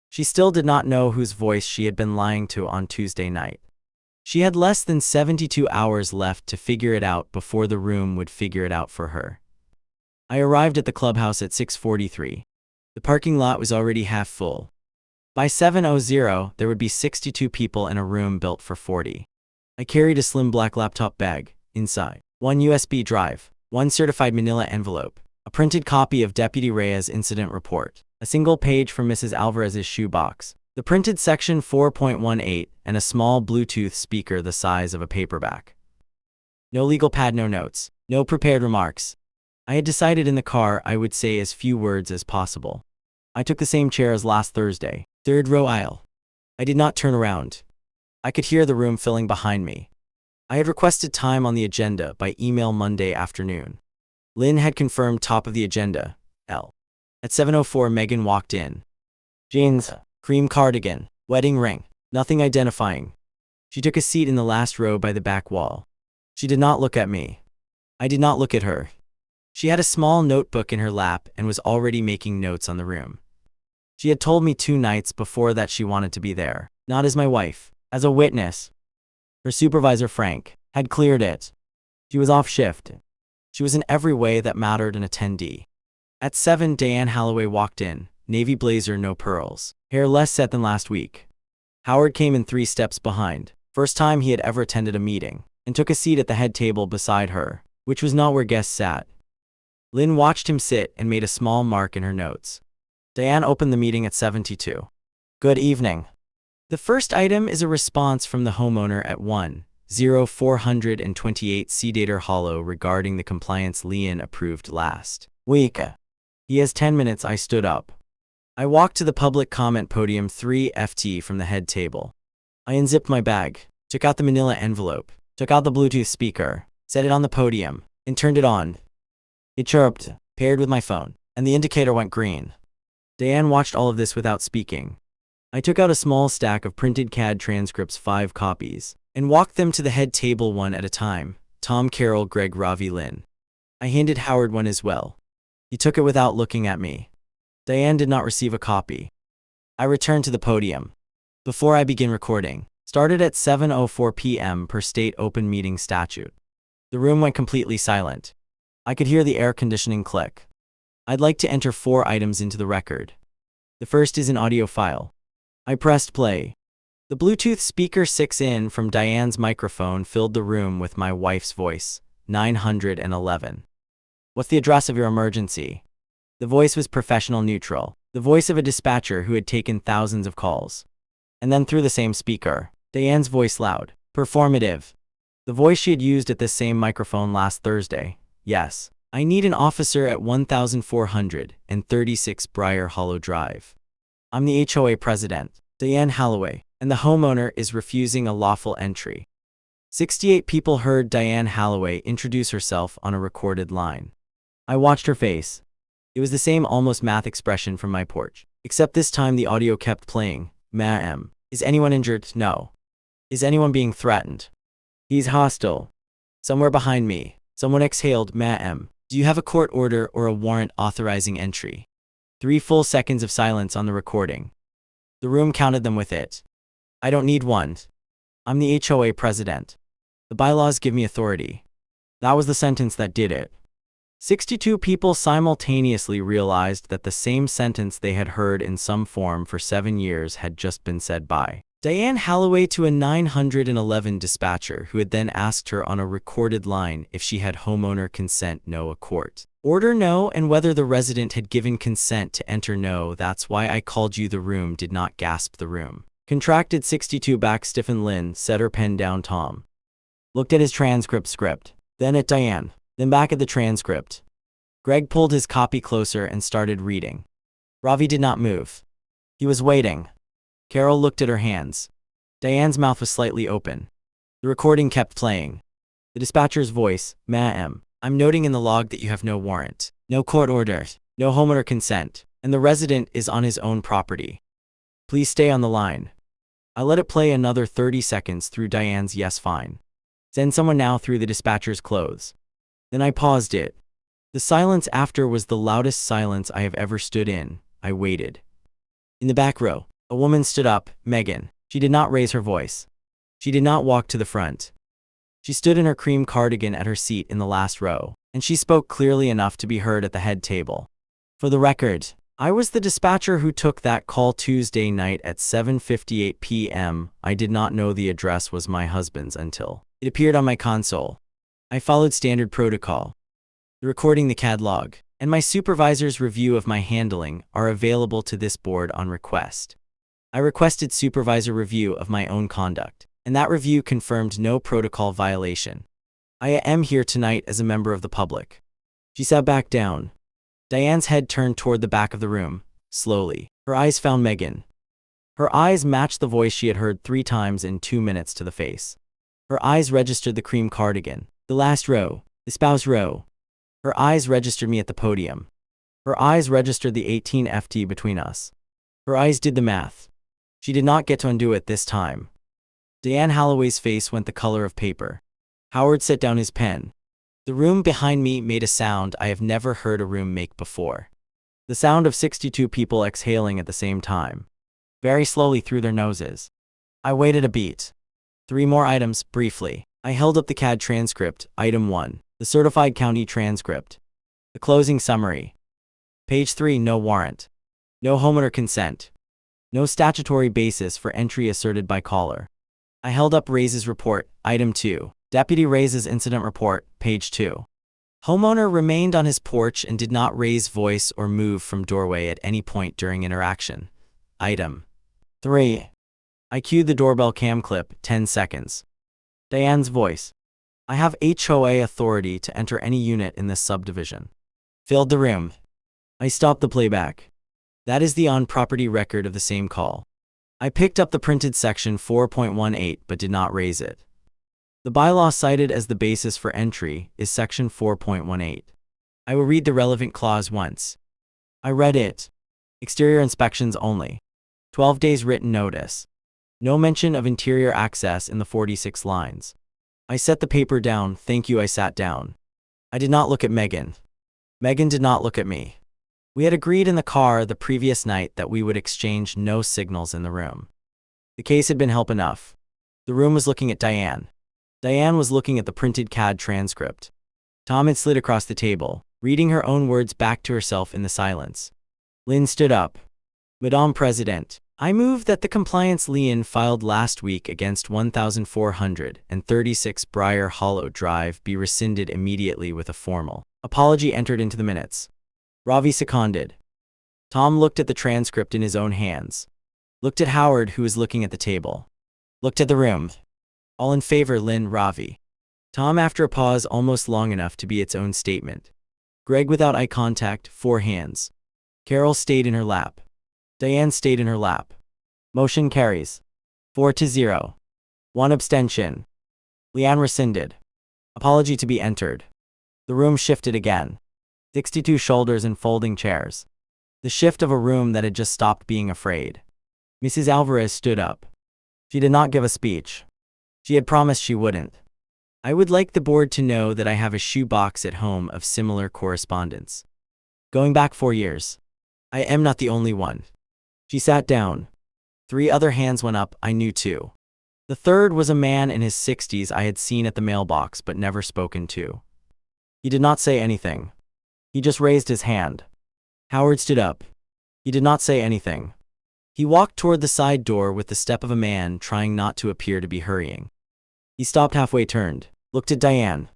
She still did not know whose voice she had been lying to on Tuesday night. She had less than 72 hours left to figure it out before the room would figure it out for her. I arrived at the clubhouse at 6:43. The parking lot was already half full. By 7:00, there would be 62 people in a room built for 40. I carried a slim black laptop bag. Inside, one USB drive, one certified manila envelope, a printed copy of Deputy Reyes' incident report, a single page from Mrs. Alvarez's shoebox, the printed section 4.18, and a small Bluetooth speaker the size of a paperback. No legal pad, no notes, no prepared remarks. I had decided in the car I would say as few words as possible. I took the same chair as last Thursday, third row aisle. I did not turn around. I could hear the room filling behind me. I had requested time on the agenda by email Monday afternoon. Lynn had confirmed top of the agenda, L. At 7:04, Megan walked in. Jeans, cream cardigan, wedding ring, nothing identifying. She took a seat in the last row by the back wall. She did not look at me. I did not look at her. She had a small notebook in her lap and was already making notes on the room. She had told me 2 nights before that she wanted to be there, not as my wife, as a witness. Her supervisor, Frank, had cleared it. She was off shift. She was in every way that mattered an attendee. At 7, Diane Holloway walked in, navy blazer, no pearls, hair less set than last week. Howard came in 3 steps behind, first time he had ever attended a meeting, and took a seat at the head table beside her, which was not where guests sat. Lynn watched him sit and made a small mark in her notes. Diane opened the meeting at 7:02. Good evening. The first item is a response from the homeowner at 10428 Cedar Hollow regarding the compliance Leon approved last week. He has 10 minutes. I stood up. I walked to the public comment podium 3FT from the head table. I unzipped my bag, took out the manila envelope, took out the Bluetooth speaker, set it on the podium, and turned it on. It chirped, paired with my phone, and the indicator went green. Diane watched all of this without speaking. I took out a small stack of printed CAD transcripts, 5 copies, and walked them to the head table one at a time. Tom, Carol, Greg, Ravi, Lynn. I handed Howard one as well. He took it without looking at me. Diane did not receive a copy. I returned to the podium. Before I begin recording, started at 7:04 p.m. per state open meeting statute. The room went completely silent. I could hear the air conditioning click. I'd like to enter 4 items into the record. The first is an audio file. I pressed play. The Bluetooth speaker 6 in from Diane's microphone filled the room with my wife's voice. 911. What's the address of your emergency? The voice was professional, neutral, the voice of a dispatcher who had taken thousands of calls. And then through the same speaker, Diane's voice, loud, performative. The voice she had used at this same microphone last Thursday. Yes. I need an officer at 1436 Briar Hollow Drive. I'm the HOA president, Diane Holloway, and the homeowner is refusing a lawful entry. 68 people heard Diane Holloway introduce herself on a recorded line. I watched her face. It was the same almost math expression from my porch, except this time the audio kept playing. Ma'am. Is anyone injured? No. Is anyone being threatened? He's hostile. Somewhere behind me, someone exhaled, Ma'am. Do you have a court order or a warrant authorizing entry? 3 full seconds of silence on the recording. The room counted them with it. I don't need one. I'm the HOA president. The bylaws give me authority. That was the sentence that did it. 62 people simultaneously realized that the same sentence they had heard in some form for 7 years had just been said by Diane Holloway to a 911 dispatcher who had then asked her on a recorded line if she had homeowner consent, no, a court order, no, and whether the resident had given consent to enter, no. That's why I called you. The room did not gasp. The room contracted. 62 back stiffened. Lynn set her pen down. Tom looked at his script, then at Diane, then back at the transcript. Greg pulled his copy closer and started reading. Ravi did not move. He was waiting. Carol looked at her hands. Diane's mouth was slightly open. The recording kept playing. The dispatcher's voice, Ma'am, I'm noting in the log that you have no warrant, no court order, no homeowner consent, and the resident is on his own property. Please stay on the line. I let it play another 30 seconds through Diane's yes, fine. Send someone now through the dispatcher's clothes. Then I paused it. The silence after was the loudest silence I have ever stood in. I waited. In the back row, a woman stood up, Megan. She did not raise her voice. She did not walk to the front. She stood in her cream cardigan at her seat in the last row, and she spoke clearly enough to be heard at the head table. For the record, I was the dispatcher who took that call Tuesday night at 7:58 p.m. I did not know the address was my husband's until it appeared on my console. I followed standard protocol. The recording, the CAD log, and my supervisor's review of my handling are available to this board on request. I requested supervisor review of my own conduct, and that review confirmed no protocol violation. I am here tonight as a member of the public. She sat back down. Diane's head turned toward the back of the room, slowly. Her eyes found Megan. Her eyes matched the voice she had heard 3 times in 2 minutes to the face. Her eyes registered the cream cardigan, the last row, the spouse row. Her eyes registered me at the podium. Her eyes registered the 18 FT between us. Her eyes did the math. She did not get to undo it this time. Diane Holloway's face went the color of paper. Howard set down his pen. The room behind me made a sound I have never heard a room make before. The sound of 62 people exhaling at the same time, very slowly through their noses. I waited a beat. 3 more items, briefly. I held up the CAD transcript, item 1, the certified county transcript. The closing summary. Page 3, no warrant. No homeowner consent. No statutory basis for entry asserted by caller. I held up Reyes' report, item 2, Deputy Reyes' incident report, page 2. Homeowner remained on his porch and did not raise voice or move from doorway at any point during interaction. Item 3. I cued the doorbell cam clip, 10 seconds. Diane's voice. I have HOA authority to enter any unit in this subdivision. Filled the room. I stopped the playback. That is the on-property record of the same call. I picked up the printed section 4.18 but did not raise it. The bylaw cited as the basis for entry is section 4.18. I will read the relevant clause once. I read it. Exterior inspections only. 12 days written notice. No mention of interior access in the 46 lines. I set the paper down, thank you. I sat down. I did not look at Megan. Megan did not look at me. We had agreed in the car the previous night that we would exchange no signals in the room. The case had been help enough. The room was looking at Diane. Diane was looking at the printed CAD transcript. Tom had slid across the table, reading her own words back to herself in the silence. Lynn stood up. Madame President, I move that the compliance lien filed last week against 1436 Briar Hollow Drive be rescinded immediately with a formal apology entered into the minutes. Ravi seconded. Tom looked at the transcript in his own hands. Looked at Howard, who was looking at the table. Looked at the room. All in favor, Lynn, Ravi. Tom after a pause almost long enough to be its own statement. Greg without eye contact, 4 hands. Carol stayed in her lap. Diane stayed in her lap. Motion carries. 4-0. 1 abstention. Leanne rescinded. Apology to be entered. The room shifted again. 62 shoulders and folding chairs. The shift of a room that had just stopped being afraid. Mrs. Alvarez stood up. She did not give a speech. She had promised she wouldn't. I would like the board to know that I have a shoebox at home of similar correspondence. Going back 4 years. I am not the only one. She sat down. 3 other hands went up, I knew too. The third was a man in his 60s I had seen at the mailbox but never spoken to. He did not say anything. He just raised his hand. Howard stood up. He did not say anything. He walked toward the side door with the step of a man trying not to appear to be hurrying. He stopped halfway, turned, looked at Diane.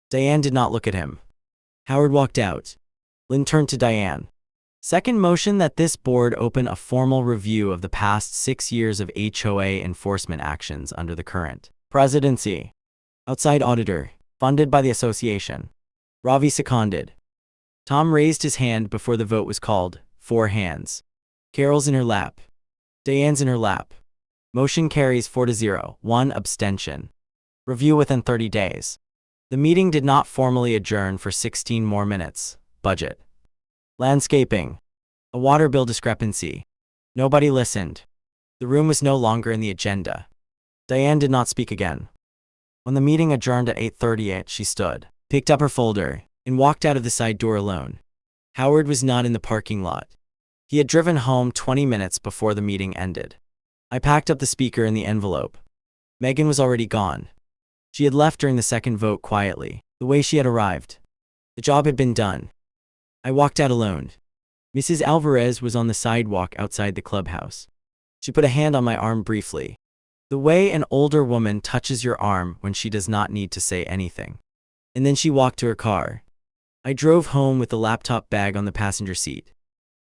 Diane did not look at him. Howard walked out. Lynn turned to Diane. Second motion that this board open a formal review of the past 6 years of HOA enforcement actions under the current presidency. Outside auditor, funded by the association. Ravi seconded. Tom raised his hand before the vote was called, 4 hands. Carol's in her lap. Diane's in her lap. Motion carries 4-0, 1 abstention. Review within 30 days. The meeting did not formally adjourn for 16 more minutes. Budget. Landscaping. A water bill discrepancy. Nobody listened. The room was no longer in the agenda. Diane did not speak again. When the meeting adjourned at 8:38, she stood, picked up her folder, and walked out of the side door alone. Howard was not in the parking lot. He had driven home 20 minutes before the meeting ended. I packed up the speaker and the envelope. Megan was already gone. She had left during the second vote quietly, the way she had arrived. The job had been done. I walked out alone. Mrs. Alvarez was on the sidewalk outside the clubhouse. She put a hand on my arm briefly. The way an older woman touches your arm when she does not need to say anything. And then she walked to her car. I drove home with the laptop bag on the passenger seat.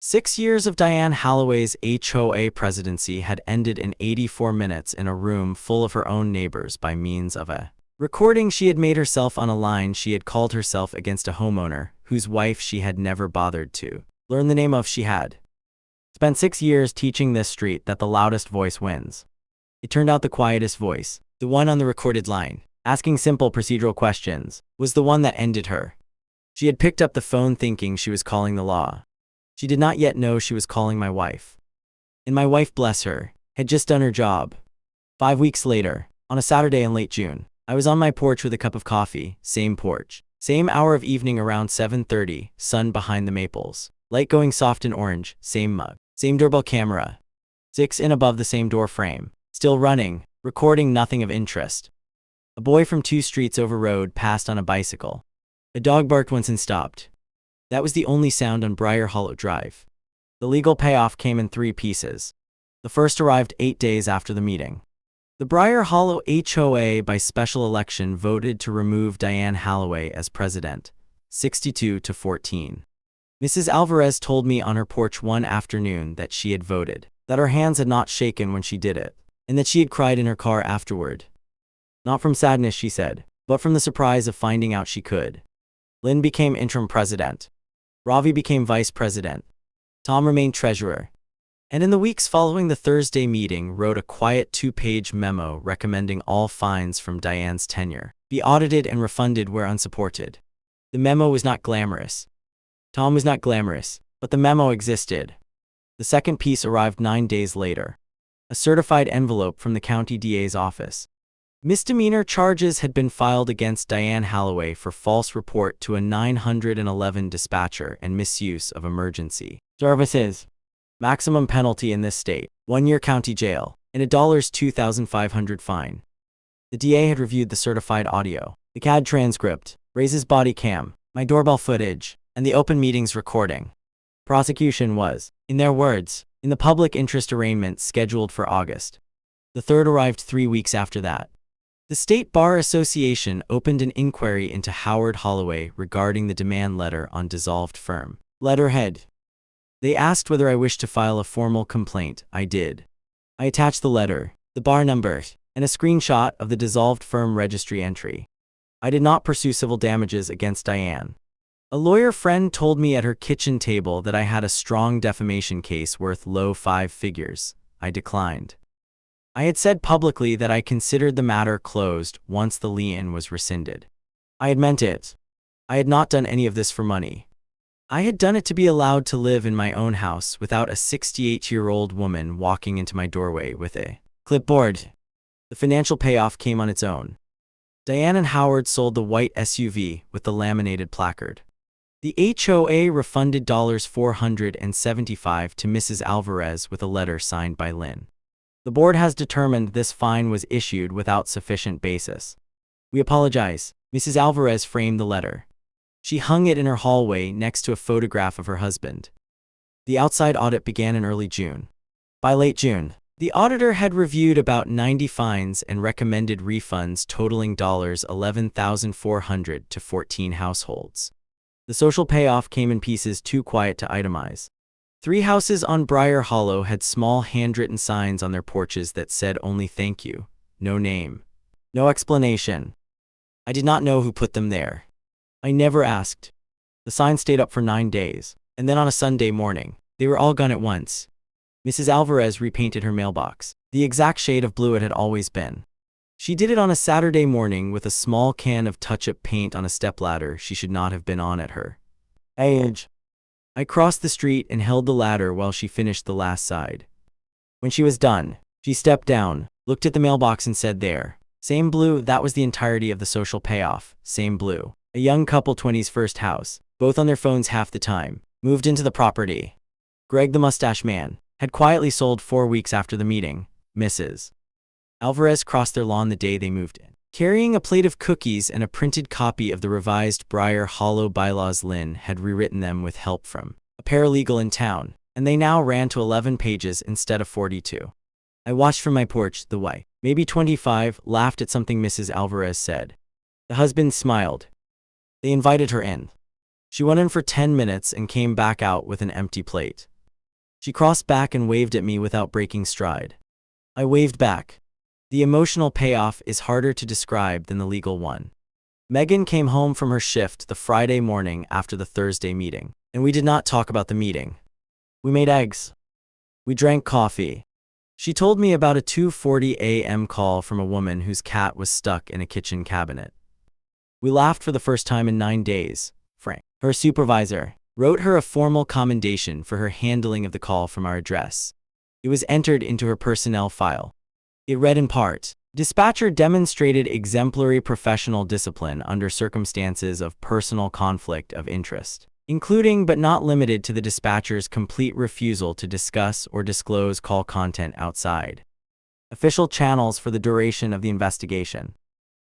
6 years of Diane Holloway's HOA presidency had ended in 84 minutes in a room full of her own neighbors by means of a recording she had made herself on a line she had called herself against a homeowner whose wife she had never bothered to learn the name of. She had spent 6 years teaching this street that the loudest voice wins. It turned out the quietest voice, the one on the recorded line, asking simple procedural questions, was the one that ended her. She had picked up the phone thinking she was calling the law. She did not yet know she was calling my wife. And my wife, bless her, had just done her job. 5 weeks later, on a Saturday in late June, I was on my porch with a cup of coffee, same porch, same hour of evening around 7:30, sun behind the maples, light going soft and orange, same mug, same doorbell camera, 6 in above the same door frame, still running, recording nothing of interest. A boy from 2 streets over road passed on a bicycle. A dog barked once and stopped. That was the only sound on Briar Hollow Drive. The legal payoff came in 3 pieces. The first arrived 8 days after the meeting. The Briar Hollow HOA by special election voted to remove Diane Holloway as president, 62-14. Mrs. Alvarez told me on her porch one afternoon that she had voted, that her hands had not shaken when she did it, and that she had cried in her car afterward. Not from sadness, she said, but from the surprise of finding out she could. Lynn became interim president. Ravi became vice president. Tom remained treasurer. And in the weeks following the Thursday meeting wrote a quiet 2-page memo recommending all fines from Diane's tenure be audited and refunded where unsupported. The memo was not glamorous. Tom was not glamorous, but the memo existed. The second piece arrived 9 days later. A certified envelope from the county DA's office. Misdemeanor charges had been filed against Diane Holloway for false report to a 911 dispatcher and misuse of emergency services. Maximum penalty in this state, 1 year county jail, and a $2,500 fine. The DA had reviewed the certified audio, the CAD transcript, Ray's body cam, my doorbell footage, and the open meetings recording. Prosecution was, in their words, in the public interest arraignment scheduled for August. The third arrived 3 weeks after that. The State Bar Association opened an inquiry into Howard Holloway regarding the demand letter on dissolved firm letterhead. They asked whether I wished to file a formal complaint. I did. I attached the letter, the bar number, and a screenshot of the dissolved firm registry entry. I did not pursue civil damages against Diane. A lawyer friend told me at her kitchen table that I had a strong defamation case worth low 5 figures. I declined. I had said publicly that I considered the matter closed once the lien was rescinded. I had meant it. I had not done any of this for money. I had done it to be allowed to live in my own house without a 68-year-old woman walking into my doorway with a clipboard. The financial payoff came on its own. Diane and Howard sold the white SUV with the laminated placard. The HOA refunded $475 to Mrs. Alvarez with a letter signed by Lynn. The board has determined this fine was issued without sufficient basis. We apologize. Mrs. Alvarez framed the letter. She hung it in her hallway next to a photograph of her husband. The outside audit began in early June. By late June, the auditor had reviewed about 90 fines and recommended refunds totaling $11,400 to 14 households. The social payoff came in pieces too quiet to itemize. 3 houses on Briar Hollow had small handwritten signs on their porches that said only "thank you," no name, no explanation. I did not know who put them there. I never asked. The sign stayed up for 9 days, and then on a Sunday morning, they were all gone at once. Mrs. Alvarez repainted her mailbox, the exact shade of blue it had always been. She did it on a Saturday morning with a small can of touch-up paint on a stepladder she should not have been on at her age. I crossed the street and held the ladder while she finished the last side. When she was done, she stepped down, looked at the mailbox and said, "There. Same blue." That was the entirety of the social payoff. Same blue. A young couple, 20s, first house, both on their phones half the time, moved into the property. Greg, the mustache man, had quietly sold 4 weeks after the meeting. Mrs. Alvarez crossed their lawn the day they moved in, carrying a plate of cookies and a printed copy of the revised Briar Hollow bylaws. Lynn had rewritten them with help from a paralegal in town, and they now ran to 11 pages instead of 42. I watched from my porch. The wife, maybe 25, laughed at something Mrs. Alvarez said. The husband smiled. They invited her in. She went in for 10 minutes and came back out with an empty plate. She crossed back and waved at me without breaking stride. I waved back. The emotional payoff is harder to describe than the legal one. Megan came home from her shift the Friday morning after the Thursday meeting, and we did not talk about the meeting. We made eggs. We drank coffee. She told me about a 2:40 a.m. call from a woman whose cat was stuck in a kitchen cabinet. We laughed for the first time in 9 days. Frank, her supervisor, wrote her a formal commendation for her handling of the call from our address. It was entered into her personnel file. It read in part, "Dispatcher demonstrated exemplary professional discipline under circumstances of personal conflict of interest, including but not limited to the dispatcher's complete refusal to discuss or disclose call content outside official channels for the duration of the investigation.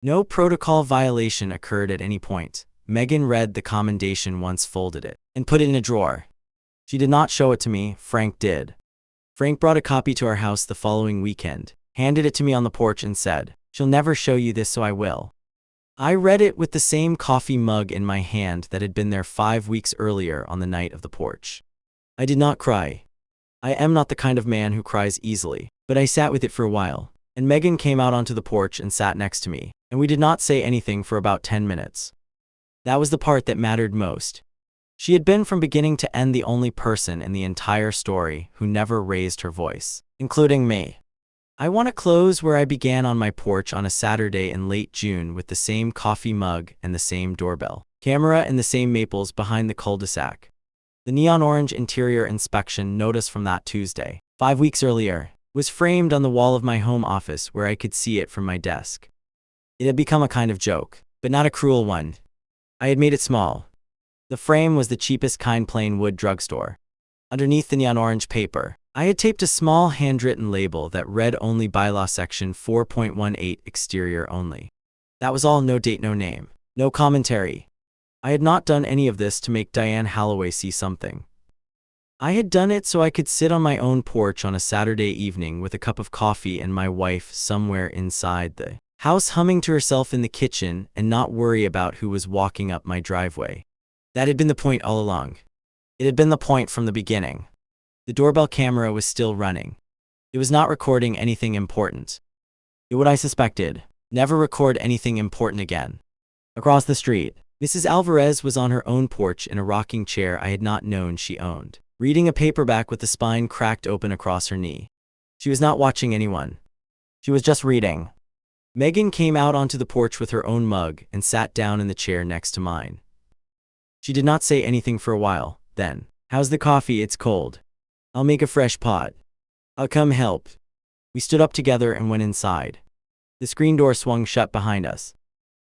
No protocol violation occurred at any point." Megan read the commendation once, folded it, and put it in a drawer. She did not show it to me. Frank did. Frank brought a copy to our house the following weekend, handed it to me on the porch and said, "She'll never show you this, so I will." I read it with the same coffee mug in my hand that had been there 5 weeks earlier on the night of the porch. I did not cry. I am not the kind of man who cries easily, but I sat with it for a while, and Megan came out onto the porch and sat next to me, and we did not say anything for about 10 minutes. That was the part that mattered most. She had been from beginning to end the only person in the entire story who never raised her voice, including me. I want to close where I began, on my porch on a Saturday in late June, with the same coffee mug and the same doorbell camera and the same maples behind the cul-de-sac. The neon orange interior inspection notice from that Tuesday, 5 weeks earlier, was framed on the wall of my home office where I could see it from my desk. It had become a kind of joke, but not a cruel one. I had made it small. The frame was the cheapest kind, plain wood drugstore. Underneath the neon orange paper, I had taped a small handwritten label that read only bylaw section 4.18, exterior only. That was all. No date, no name, no commentary. I had not done any of this to make Diane Holloway see something. I had done it so I could sit on my own porch on a Saturday evening with a cup of coffee and my wife somewhere inside the house humming to herself in the kitchen, and not worry about who was walking up my driveway. That had been the point all along. It had been the point from the beginning. The doorbell camera was still running. It was not recording anything important. It would, I suspected, never record anything important again. Across the street, Mrs. Alvarez was on her own porch in a rocking chair I had not known she owned, reading a paperback with the spine cracked open across her knee. She was not watching anyone. She was just reading. Megan came out onto the porch with her own mug and sat down in the chair next to mine. She did not say anything for a while, then, "How's the coffee? It's cold. I'll make a fresh pot. I'll come help." We stood up together and went inside. The screen door swung shut behind us.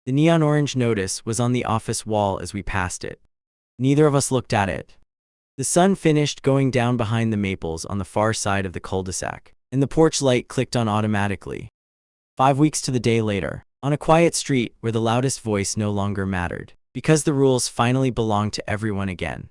The neon orange notice was on the office wall as we passed it. Neither of us looked at it. The sun finished going down behind the maples on the far side of the cul-de-sac, and the porch light clicked on automatically. 5 weeks to the day later, on a quiet street where the loudest voice no longer mattered, because the rules finally belonged to everyone again.